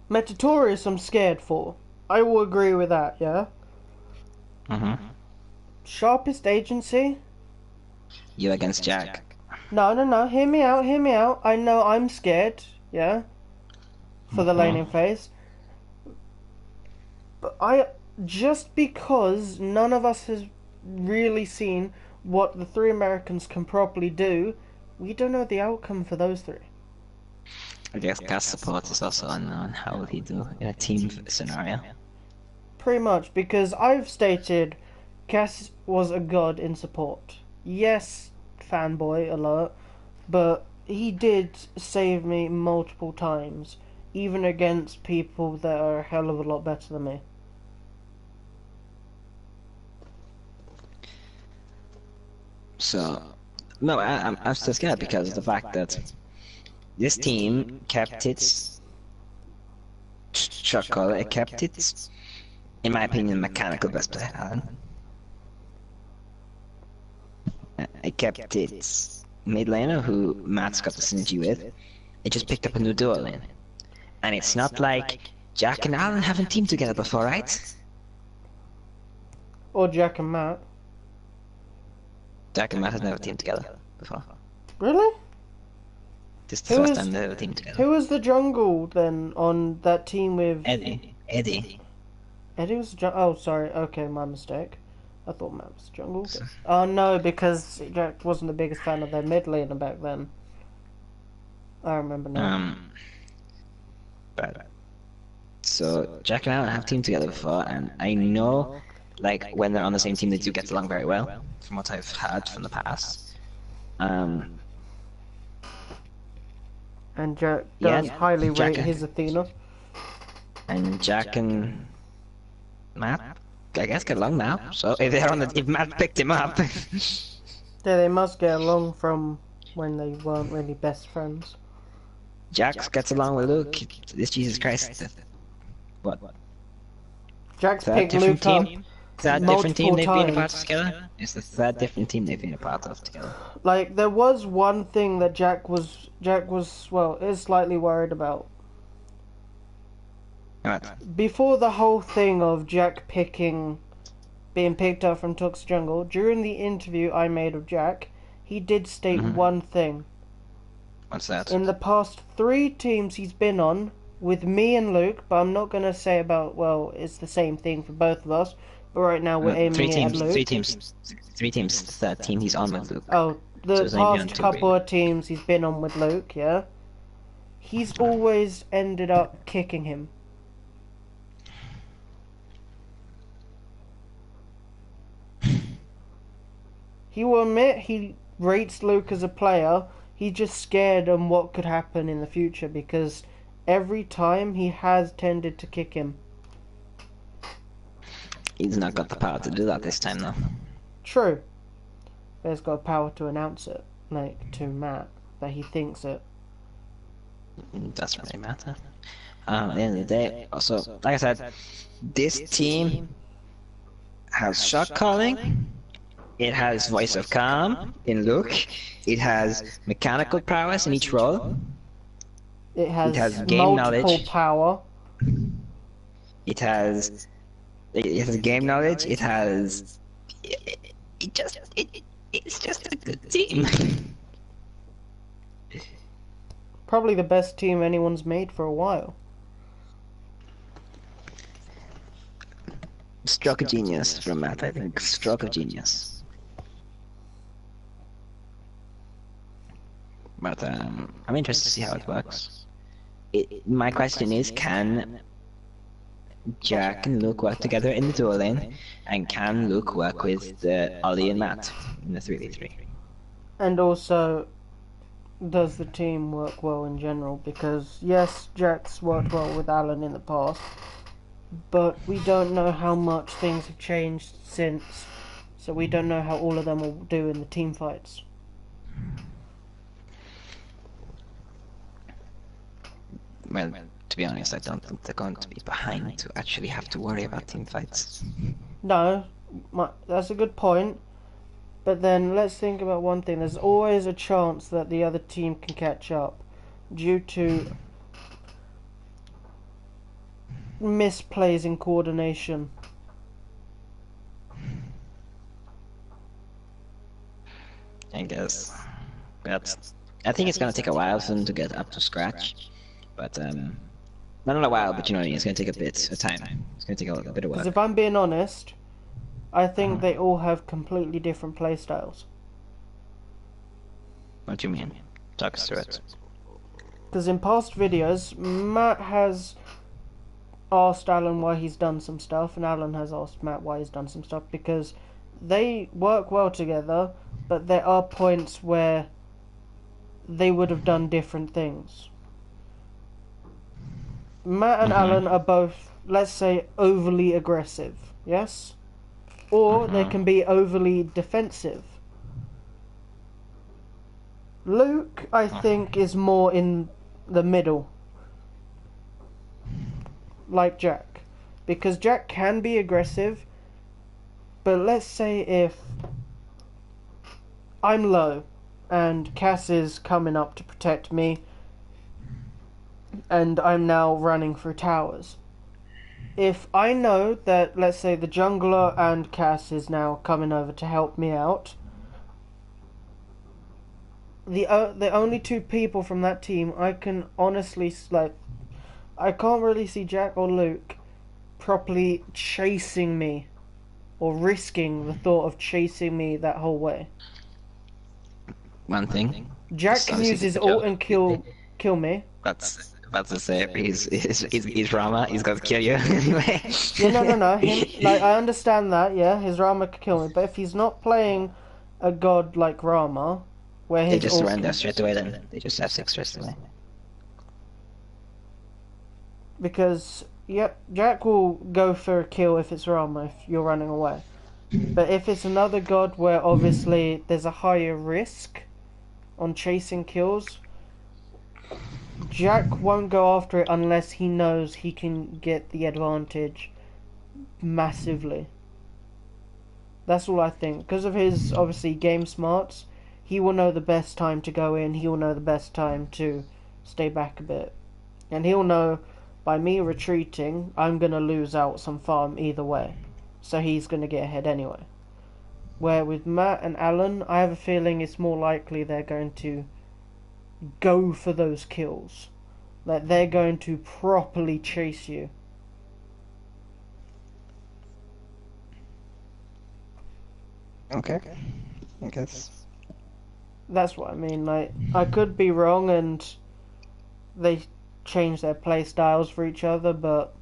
Metatorius I'm scared for. I will agree with that, yeah? Sharpest Agency? You against Jack. No, hear me out. I know I'm scared, yeah? For the laning phase. But just because none of us has really seen what the three Americans can properly do, we don't know the outcome for those three. I guess cast support is also unknown. How will he do in a team scenario? Pretty much, because I've stated Cass was a god in support. Yes, fanboy alert, but he did save me multiple times, even against people that are a hell of a lot better than me. So, no, I'm still scared because of the fact that this team kept its shot caller, it kept its, in my opinion, mechanical best player, Alan. It kept its mid laner, who Matt's got the synergy with. It just picked up a new duo lane. And it's not like Jack and Alan haven't teamed together before, right? Or Jack and Matt. Jack and Matt have never teamed together before. Really? This is the first time they've ever teamed together. Who was the jungle then on that team with... Eddie. Eddie was the jungle? Oh, sorry. Okay, my mistake. I thought Matt was the jungle. Oh, no, because Jack wasn't the biggest fan of their mid laner back then. I remember now. But so Jack and Alan have teamed together before, and I know, like, when they're on the same team, they do get along very well, from what I've heard from the past. And Jack does highly rate his Athena. And Jack and Matt, I guess, get along now. So if they're on the, if Matt picked him up, yeah, they must get along from when they weren't really best friends. Jack gets along with Luke. This Jesus Christ. What? Jack's third picked different Luke up team. Third different team multiple they've been a part of times. together. It's the third different team they've been a part of together. Like, there was one thing that Jack was well, is slightly worried about. Right. Before the whole thing of Jack being picked up from Toxic Jungle, during the interview I made of Jack, he did state one thing. What's that? In the past 3 teams he's been on, with me and Luke, but I'm not going to say about, well, it's the same thing for both of us, but right now we're aiming it at Luke. Three teams. The third team he's on with Luke. Oh, the So past couple of teams he's been on with Luke, yeah? He's always ended up kicking him. He will admit he rates Luke as a player. He's just scared on what could happen in the future because every time he has tended to kick him. He's not got the power to do that this time, though. True. But he's got power to announce it, like to Matt, that he thinks it. Doesn't really matter. At the end of the day, also, like I said, this team has shot calling. It has voice of calm in Luke. It has mechanical prowess in each role. It has game multiple knowledge. power. It has game knowledge. It has. It's just a good team. Probably the best team anyone's made for a while. Stroke of genius from Matt, I think. Stroke of genius. But I'm interested to see how it works. My question is, can Jack and Luke work together in the dual lane? And can Luke work with Ollie and Matt in the 3v3? And also, does the team work well in general? Because, yes, Jack's worked well with Alan in the past, but we don't know how much things have changed since, so we don't know how all of them will do in the team fights. Well, to be honest, I don't think they're going to be behind to actually have to worry about team fights. No, that's a good point. But then let's think about one thing. There's always a chance that the other team can catch up due to misplays in coordination. I guess. But I think it's going to take a while for them to get up to scratch. But, not a while, but you know what I mean, it's going to take a bit of time. It's going to take a bit of work. Because if I'm being honest, I think they all have completely different playstyles. What do you mean? Talk us through it. Because in past videos, Matt has asked Alan why he's done some stuff, and Alan has asked Matt why he's done some stuff, because they work well together, but there are points where they would have done different things. Matt and Alan are both, let's say, overly aggressive, yes? Or they can be overly defensive. Luke, I think, is more in the middle. Like Jack. Because Jack can be aggressive, but let's say if I'm low and Cass is coming up to protect me, and I'm now running through towers. If I know that, let's say, the jungler and Cass is now coming over to help me out, the only 2 people from that team I can honestly, like, I can't really see Jack or Luke properly chasing me, or risking the thought of chasing me that whole way. One thing. Jack can use his ult and kill me. That's about to say, he's Rama, he's going to kill you anyway. Yeah, no. Like, I understand that, yeah, his Rama could kill me, but if he's not playing a god like Rama, where his they just surrender straight away then. They just have 6 straight away. Because, yep, Jack will go for a kill if it's Rama, if you're running away. But if it's another god where obviously there's a higher risk on chasing kills, Jack won't go after it unless he knows he can get the advantage massively. That's all I think. Because of his, obviously, game smarts, he will know the best time to go in, he will know the best time to stay back a bit. And he'll know, by me retreating, I'm going to lose out some farm either way. So he's going to get ahead anyway. Where with Matt and Alan, I have a feeling it's more likely they're going to go for those kills. Like, they're going to properly chase you. Okay. I guess. That's what I mean. Like, I could be wrong and they change their play styles for each other, but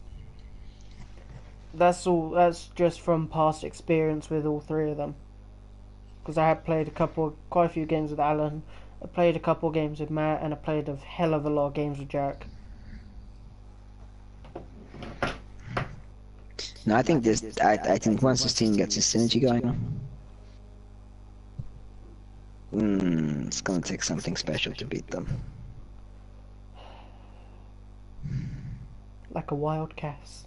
that's all. That's just from past experience with all three of them. Because I have played quite a few games with Alan. I played a couple games with Matt, and I played a hell of a lot of games with Jack. No, I think this. I think once this team gets its synergy going, it's gonna take something special to beat them. Like a wild Cass.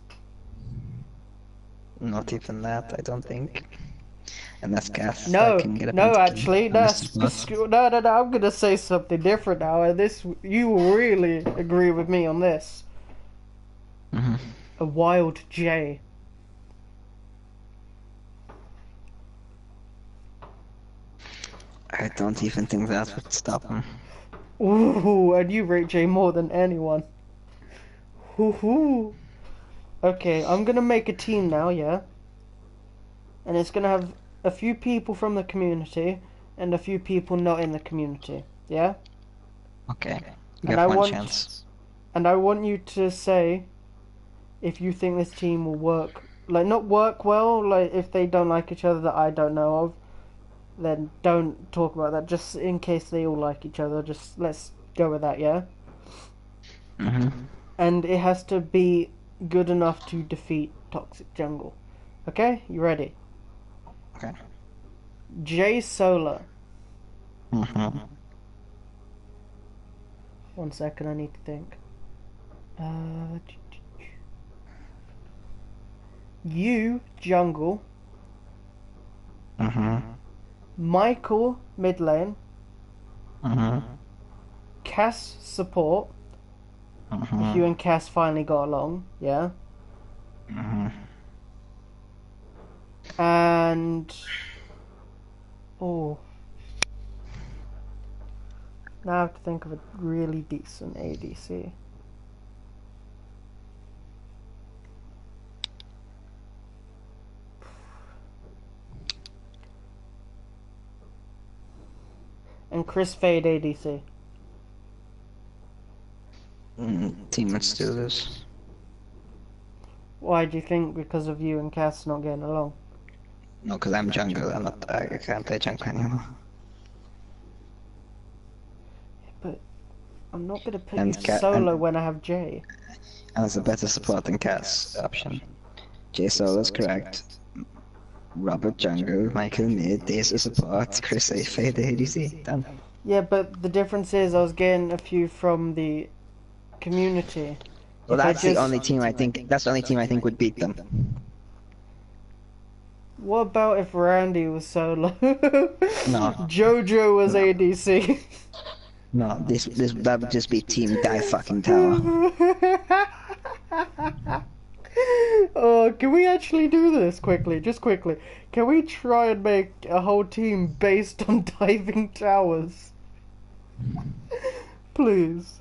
Not even that, I don't think. And that's Cass. No, Can get a no, pentakill actually, on that's the spot. no. I'm gonna say something different now, and this you will really agree with me on this. Mm-hmm. A wild J. I don't even think that would stop him. Ooh, and you rate J more than anyone. Hoo. Okay, I'm gonna make a team now, yeah? And it's gonna have a few people from the community and a few people not in the community, yeah? Okay, you And got I one want chance. and I want you to say if you think this team will work, like not work well, like if they don't like each other that I don't know of, then don't talk about that. Just in case they all like each other, just let's go with that, yeah? Mm-hmm. And it has to be good enough to defeat Toxic Jungle. Okay, you ready? Okay. J Solar. Mm-hmm. 1 second, I need to think. You jungle. Mm-hmm. Michael mid lane. Mm-hmm. Cass support. Mm-hmm. If you and Cass finally got along, yeah. Mm-hmm. And oh, now I have to think of a really decent ADC. And Chris Fade ADC. Team, let's do this. Why do you think? Because of you and Cass not getting along? No, because I'm jungle. I can't play jungle anymore. But I'm not gonna put And you solo when I have Jay. And it's a better support than Cass option. J Solo's correct. Robert jungle, Michael mid, Days a support, Chris A fade ADC. Done. Yeah, but the difference is I was getting a few from the community. Well, that's the only team I think. That's the only team I think would beat them. What about if Randy was solo? No. Jojo was ADC. No, that would just be team die fucking tower. Oh, can we actually do this quickly? Just quickly. Can we try and make a whole team based on diving towers? Please.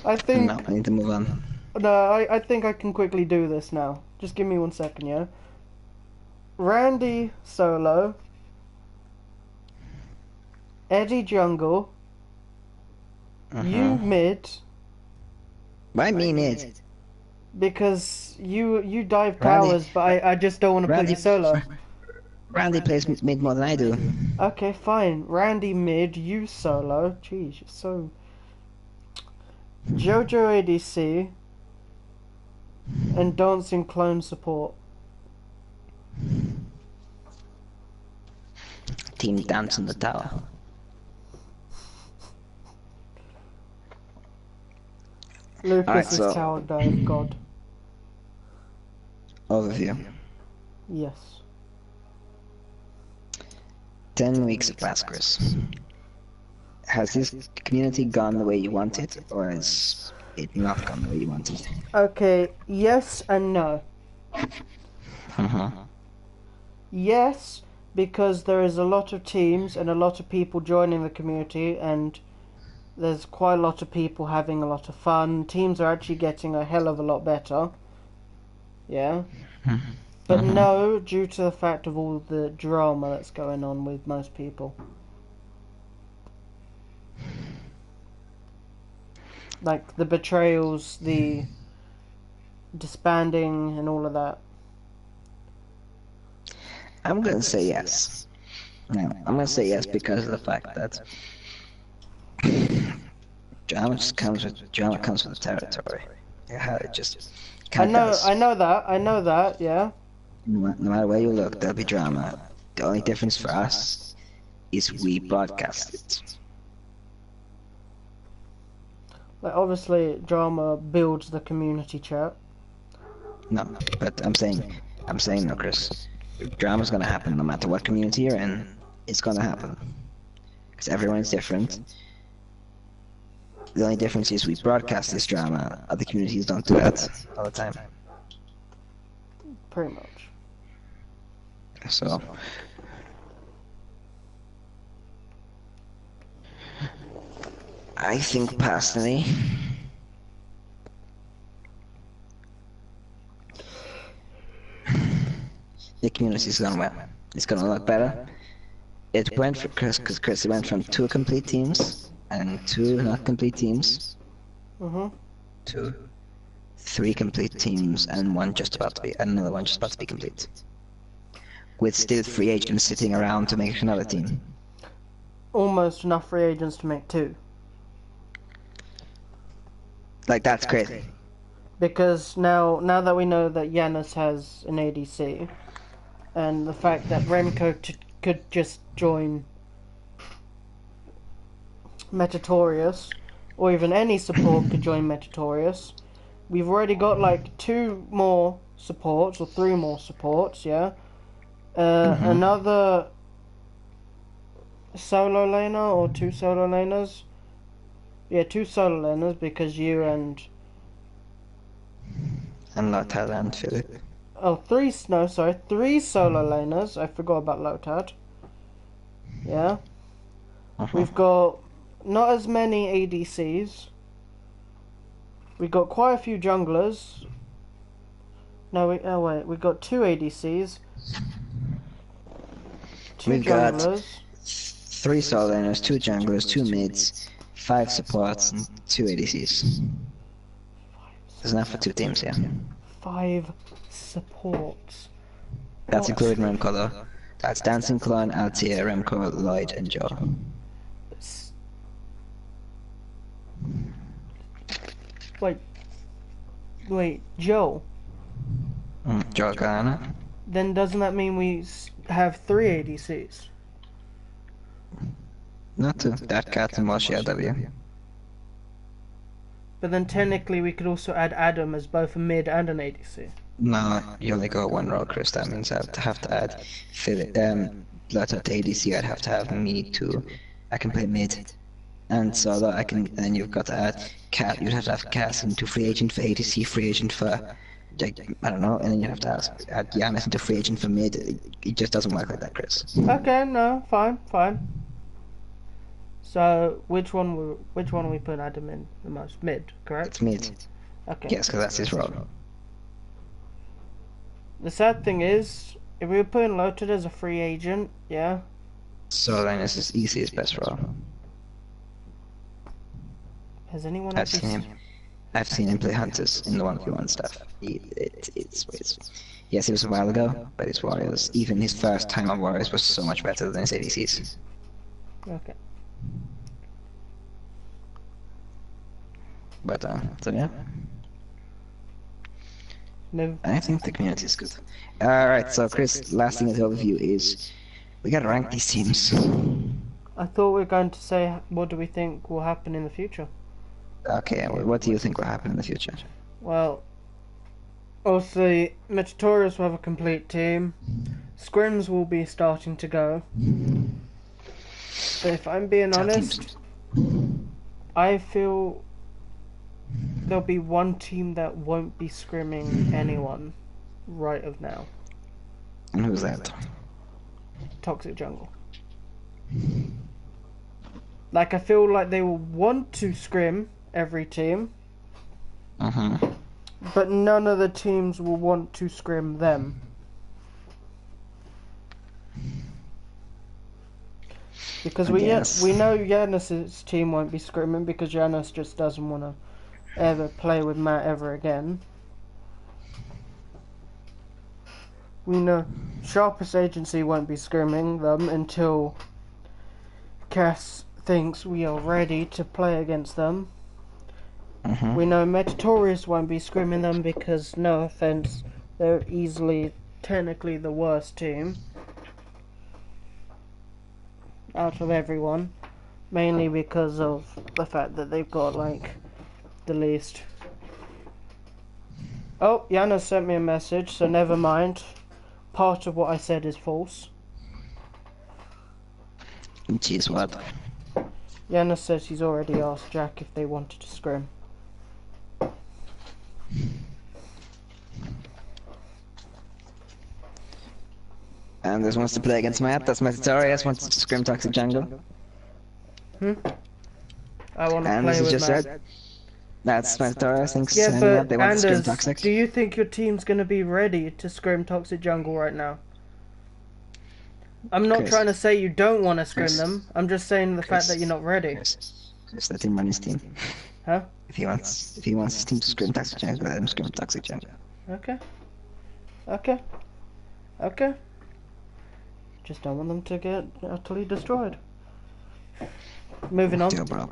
I think... No, I need to move on. No, I think I can quickly do this now. Just give me 1 second, yeah? Randy solo. Eddie jungle. You mid. Why me mid? Because you dive towers, but I just don't want to put you solo. Randy plays mid more than I do. Okay, fine. Randy mid, you solo. Jeez, you're so... Jojo ADC. And Dancing Clone support. Team dance on the tower. Lucas Alright, is so- tower dive god. overview. Yes. 10 weeks have passed, Chris. Has this community gone the way you want it, or has it not gone the way you want it? Okay, yes and no. Yes, because there is a lot of teams and a lot of people joining the community, and there's quite a lot of people having a lot of fun. Teams are actually getting a hell of a lot better. Yeah. But no, due to the fact of all the drama that's going on with most people. Like the betrayals, the disbanding, and all of that. I'm gonna say yes. No, I'm gonna say yes because of the fact that drama comes with the territory. It just I know that, yeah. No matter where you look, there'll be drama. The only difference for us is we broadcast it. Like obviously, drama builds the community chat. No, but I'm saying no, Chris. Drama's gonna happen no matter what community you're in. It's gonna happen because everyone's different. The only difference is we broadcast this drama. Other communities don't do that all the time. Pretty much. So, I think personally, the community's gonna win. It's gonna look better. It went for Chris, because Chris went from 2 complete teams and 2 not complete teams to 3 complete teams and one just about to be, and another one just about to be complete. With still free agents sitting around to make another team. Almost enough free agents to make 2. Like, that's crazy. Because now that we know that Yanis has an ADC, and the fact that Remco could just join Metatorius, or even any support could join Metatorius, we've already got like 2 more supports, or 3 more supports, yeah? Another solo laner, or 2 solo laners. Yeah, 2 solo laners, because you and Lotad and Philip. Oh, 3 solo laners. I forgot about Lotad. Yeah. We've got not as many ADCs. We've got quite a few junglers. No, we got 2 ADCs. 2 We've junglers. got 3 solo laners, 2 junglers, 2 mids, 5 supports, and 2 ADCs. There's enough for 2 teams, yeah. 5 supports. That's including Remco though. That's Dancing Clone, Altia, Remco, Lloyd, and Joe. Wait, Joe? Joe Garner. Then doesn't that mean we have 3 ADCs? Not 2. That Cat and Moshi RW. But then technically we could also add Adam as both a mid and an ADC. No, you only go 1 row, Chris. That means I have to add Philip, Lotad to ADC. I'd have to have me too. I can play mid. And solo, I can, and then you've got to add Cat. You'd have to have Cass into free agent for ADC, free agent for, like, I don't know, and then you have to add Yanis into free agent for mid. It just doesn't work like that, Chris. Okay, no, fine. So which one are we put Adam in the most? Mid, correct? It's mid. Okay. Yes, because that's his role. The sad thing is, if we were putting Lotad as a free agent, yeah. So then it's his easiest best role. Has anyone I've seen him play Hunters in the 1v1 stuff. It's yes, it was a while ago, but his Warriors, even his first time on Warriors was so much better than his ADCs. Okay. But, so yeah. No. I think the community is good. Alright, so Chris, last thing in the overview is, we gotta rank these teams. I thought we were going to say, what do we think will happen in the future? Okay, what do you think will happen in the future? Well, Also, Metatorus will have a complete team. Scrims will be starting to go. But if I'm being honest, I feel there'll be one team that won't be scrimming anyone right of now. And who's that? Toxic Jungle. Like, I feel like they will want to scrim every team, but none of the teams will want to scrim them. Because we know Yanis's team won't be scrimming because Yanis just doesn't want to ever play with Matt ever again. We know Sharpest Agency won't be scrimming them until Cass thinks we are ready to play against them. We know Metatorus won't be scrimming them because, no offense, they're easily, technically the worst team out of everyone, mainly because of the fact that they've got like the least. Oh, Yana sent me a message, so never mind. Part of what I said is false. Jeez, what? Yana says he's already asked Jack if they wanted to scrim. Anders wants to play against Matt. That's Metatorius wants to scrim Toxic Jungle. I want to Anders play with just Matt. said. That's Metatorius thinks Yeah, but they want to scrim Anders, Toxic. do you think your team's going to be ready to scrim Toxic Jungle right now? I'm not Chris. trying to say you don't want to scrim Chris. them. I'm just saying the fact that you're not ready. Chris, let him run his team. Huh? If he wants his team to scrim Toxic Jungle, let him scrim Toxic Jungle. Okay. Okay. Okay. Just don't want them to get utterly destroyed. Moving on. Deal, bro.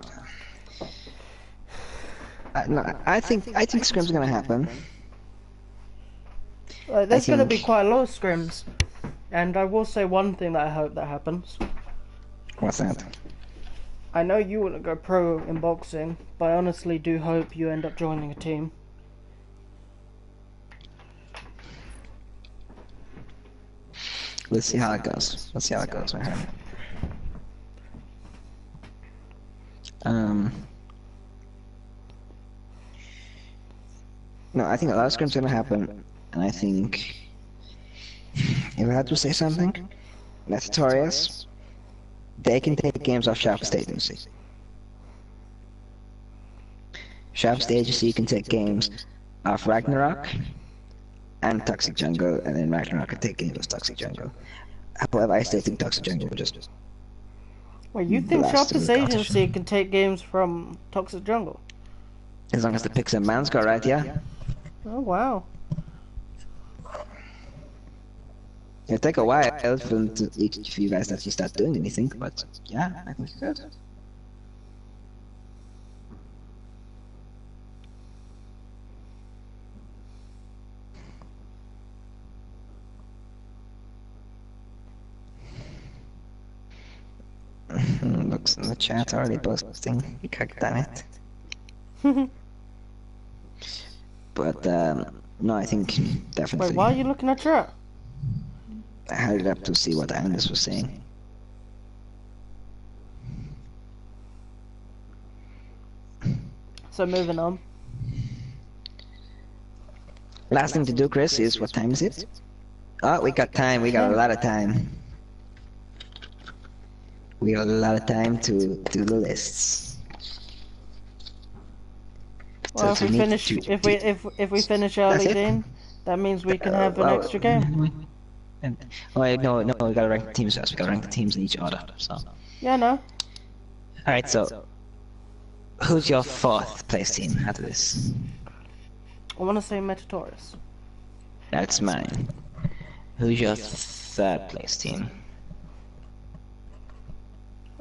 No, I think scrims are gonna happen. There's going to be quite a lot of scrims. And I will say one thing that I hope that happens. What's that? I know you want to go pro in boxing, but I honestly do hope you end up joining a team. Let's see how it goes. My friend. No, I think a lot of scrims are gonna happen, and I think if I had to say something, Metatorius, they can take games off Sharpest Agency. Sharpest Agency can take games off Ragnarok and Toxic Jungle, and then Ragnarok can take games off Toxic Jungle. However, I still think Toxic Jungle will just. Well, you think blast Sharpest through the Agency competition. can take games from Toxic Jungle? As long as the picks and bans go right, yeah. Oh, wow. It'll take a while for each of you guys to actually start doing anything, but yeah, I think you could. Looks in the chat already posting. God damn it. But no, I think definitely. Wait, why are you looking at chat? I had it up to see what Anders was saying. So moving on. Last thing to do, Chris, is what time is it? Oh, we got time. We got a lot of time. We got a lot of time to do the lists. Well, So if we finish, if we finish early, That's it? Dean, that means we can have an extra game. And, oh, wait, no, we gotta rank the teams first. We gotta rank the teams in each order. So, all Yeah, no. right. So, who's your fourth place team out of this? I want to say Metatorus. That's mine. Who's your third place team?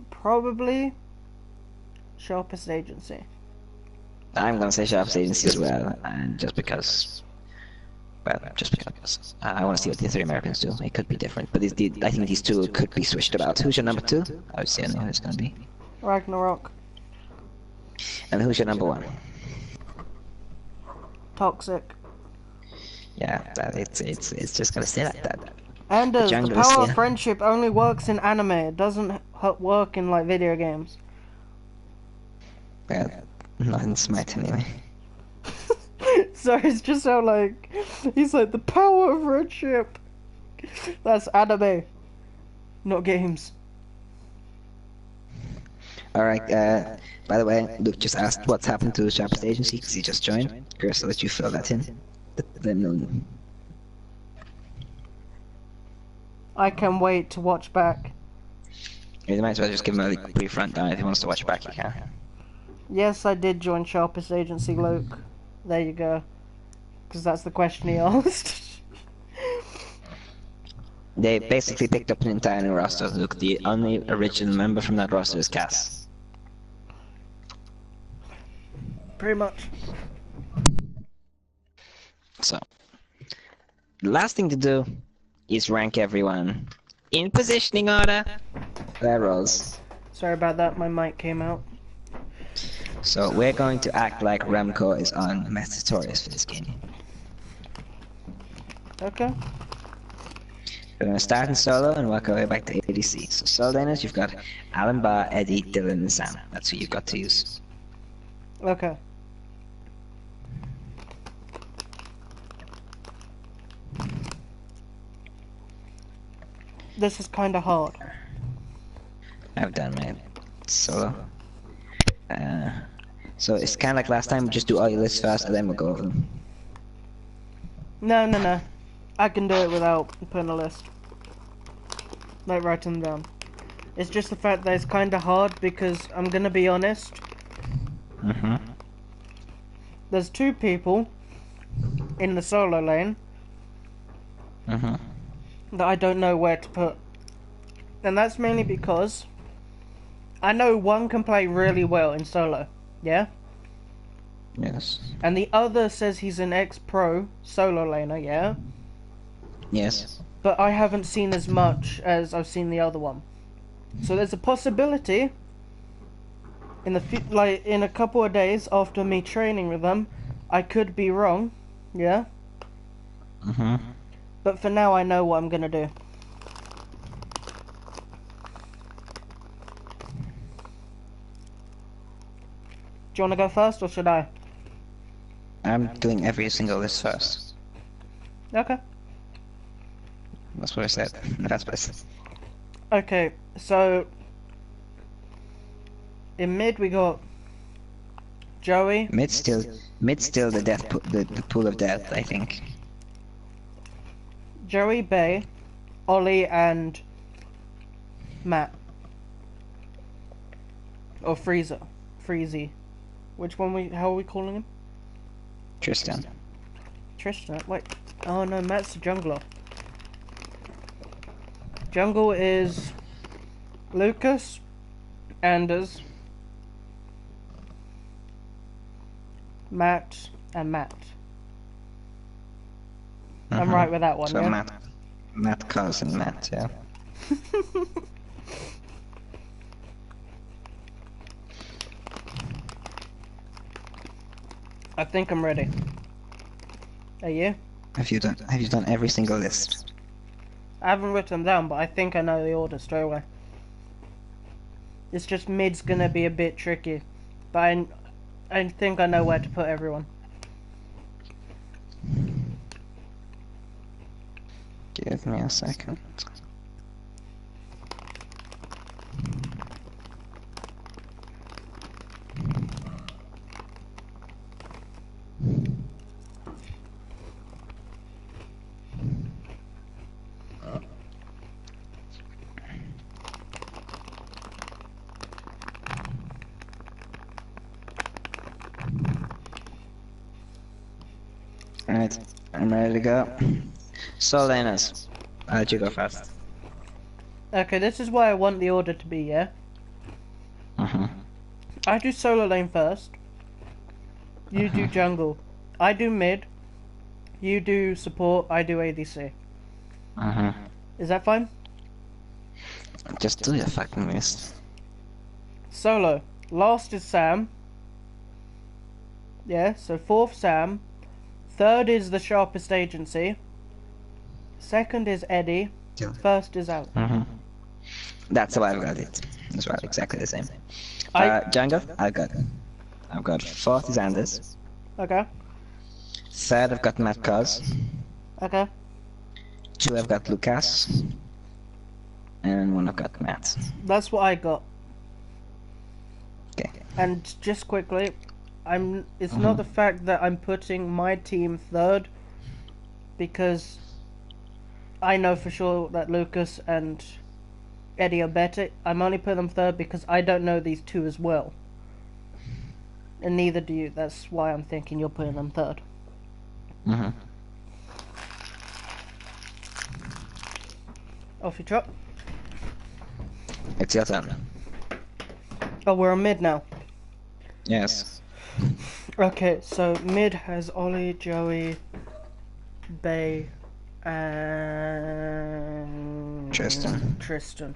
Probably Sharpest Agency. I'm gonna say Sharpest Agency as well, and just because. Well, just because I want to see what the three Americans do. It could be different, but I think these two could be switched about. Who's your number two? I would say I know who it's gonna be. Ragnarok. And who's your number one? Toxic. Yeah, that it's just gonna stay like that. Anders, the jungle is power of here. friendship only works in anime. It doesn't work in like video games. Yeah, not in Smite anyway. So it's just so like he's like the power of friendship. That's anime, not games. Alright, by the way, Luke just asked what's happened to the Sharpest Agency because he just joined. Chris, I'll let you fill that in. Let them know. I can wait to watch back. You might as well just give him a brief rundown if he wants to watch back, he can. Yes, I did join Sharpest Agency, Luke. There you go. Because that's the question he asked. They basically picked up an entire new roster. Look, the only original member from that roster is Cass. Pretty much. So, the last thing to do is rank everyone in positioning order. Their roles. Sorry about that, my mic came out. So we're going to act like Remco is on Meth Tutorials for this game. Okay. We're going to start in solo and work our way back to ADC. So solo laners, you've got Alan, Bar, Eddie, Dylan, and Sam. That's who you've got to use. Okay. This is kind of hard. I've done my solo. So it's kind of like last time, just do all your lists first and then we'll go over them. No. I can do it without putting a list. Like writing them down. It's just the fact that it's kind of hard because I'm gonna be honest. There's two people in the solo lane that I don't know where to put. And that's mainly because I know one can play really well in solo, yeah? Yes. And the other says he's an ex-pro solo laner, yeah? Yes. But I haven't seen as much as I've seen the other one. So there's a possibility in the in a couple of days after me training with them, I could be wrong, yeah? But for now I know what I'm gonna do. Do you wanna go first or should I? I'm doing every single list first. Okay. That's what I said. That's what I said. Okay, so in mid we got Joey. Mid still the the pool of death, I think. Joey, Bay, Ollie, and Matt. Or Freezer. Freezy. Which one how are we calling him? Tristan. Tristan? Wait. Oh no, Matt's the jungler. Jungle is Lucas, Anders, Matt, and Matt. I'm right with that one, so yeah? Matt Cos and Matt, yeah. I think I'm ready. Are you? Have you done every single list? I haven't written them down, but I think I know the order straight away. It's just mid's gonna be a bit tricky, but I think I know where to put everyone. Give me a second. Alright, I'm ready to go. So, Lenas, I'll let you go first. Okay, this is why I want the order to be, yeah? I do solo lane first. You do jungle. I do mid. You do support. I do ADC. Is that fine? Just do your fucking list. Solo. Last is Sam. Yeah, so fourth Sam. Third is the sharpest agency. Second is Eddie. Yeah. First is out. That's how I've got it as well, exactly the same. I- Django, I've got fourth is Anders. Okay. Third, I've got Matt Cos. Okay. Two, I've got Lucas. And one, I've got Matt. That's what I got. Okay. And just quickly, it's not the fact that I'm putting my team third, because I know for sure that Lucas and Eddie are better. I'm only putting them third because I don't know these two as well. And neither do you. That's why I'm thinking you're putting them third. Off you trot. It's your turn. Oh, we're on mid now. Yes. Okay, so mid has Ollie, Joey, Bay, and Tristan. Tristan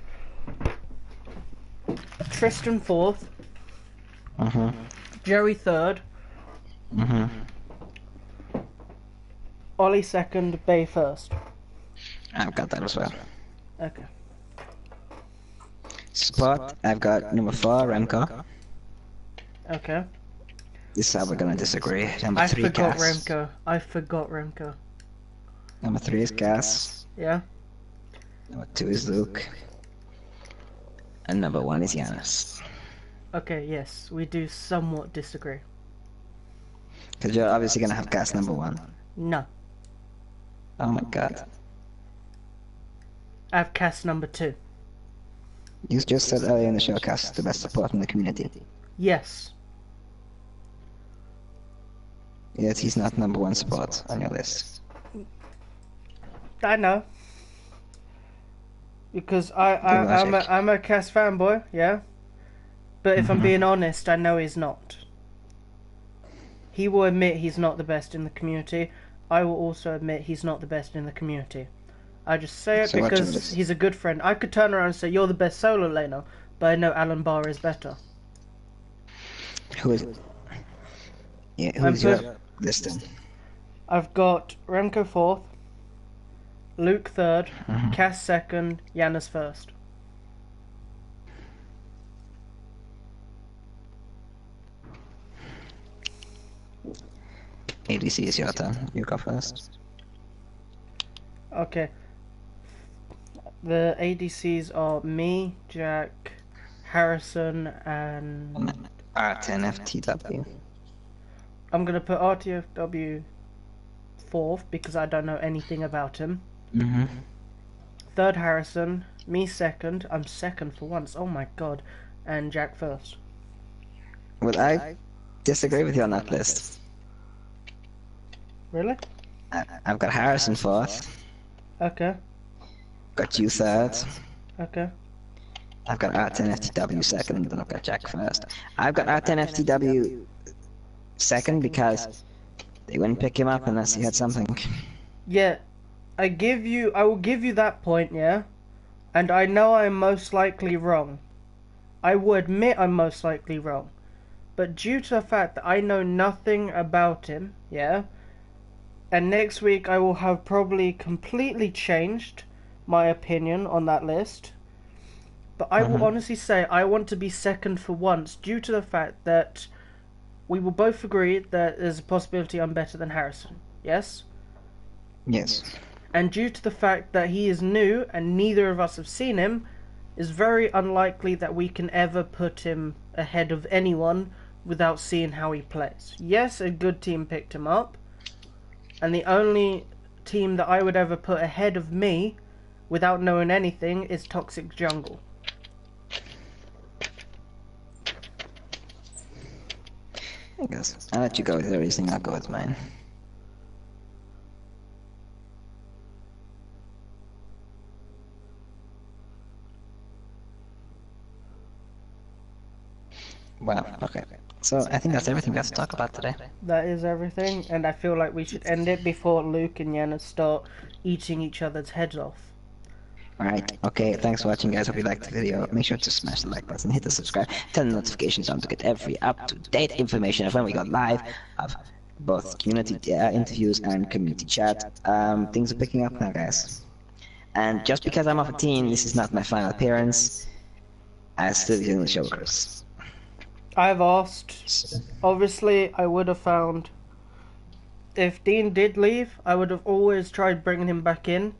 fourth. Joey third. Ollie second, Bay first. I've got that as well. Okay. Spot, I've got number 4, Remco. Okay. This is how we're gonna disagree. Number I 3, forgot Cass. Remco. I forgot Remco. Number 3 is Cass. Yeah? Number 2 is Luke. And number 1 is Giannis. Okay, yes, we do somewhat disagree. Because you're obviously gonna have Cass number 1. No. Oh my god. I have Cass number 2. You just said earlier in the show Cass is the best support in the community. Yes. Yet he's not number 1 support on your list. I know. Because I'm a Cass fanboy, yeah? But if I'm being honest, I know he's not. He will admit he's not the best in the community. I will also admit he's not the best in the community. I just say it So what because changes? he's a good friend. I could turn around and say, you're the best solo laner, but I know Alan Barr is better. Who is it? Yeah, I'm who's your list then? I've got Remco 4th, Luke 3rd, Cass 2nd, Giannis 1st. ADC is your turn. You go first. Okay. The ADCs are me, Jack, Harrison, and R10 FTW. I'm gonna put RTFW 4th because I don't know anything about him. 3rd Harrison, me 2nd. I'm 2nd for once. Oh my god. And Jack 1st. Well, I disagree with you on that list. Really? I've got Harrison 4th. Okay. Got you 3rd. Okay. I've got R10 FTW 2nd, then I've got Jack 1st. I've got R10 FTW 2nd because they wouldn't pick him up unless he had something. Yeah. I will give you that point, yeah? And I know I'm most likely wrong. I will admit I'm most likely wrong. But due to the fact that I know nothing about him, yeah? And next week I will have probably completely changed my opinion on that list. But I will honestly say I want to be 2nd for once due to the fact that we will both agree that there's a possibility I'm better than Harrison. Yes? Yes. And due to the fact that he is new and neither of us have seen him, it's very unlikely that we can ever put him ahead of anyone without seeing how he plays. Yes, a good team picked him up, and the only team that I would ever put ahead of me without knowing anything is Toxic Jungle. I guess I'll let you go with your reasoning, I'll go with mine. Wow, okay. So I think that's everything we have to talk about today. That is everything, and I feel like we should end it before Luke and Yana start eating each other's heads off. Alright, okay, thanks for watching guys, hope you liked the video. Make sure to smash the like button, hit the subscribe, turn the notifications on to get every up-to-date information of when we go live, of both community interviews and community chat. Things are picking up now, guys. And just because I'm off a team, this is not my final appearance. I still be doing the show, Chris. I've asked. Obviously, I would have found. If Dean did leave, I would have always tried bringing him back in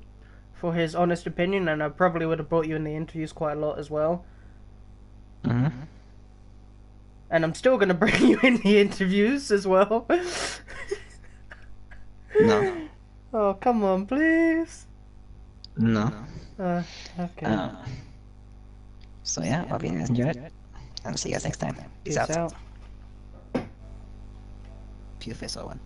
for his honest opinion, and I probably would have brought you in the interviews quite a lot as well. Mm-hmm. And I'm still going to bring you in the interviews as well. No. Oh, come on, please. No. Okay. So yeah, hope you guys enjoyed it. And see you guys next time. Peace out. Peace out. Pew face 01.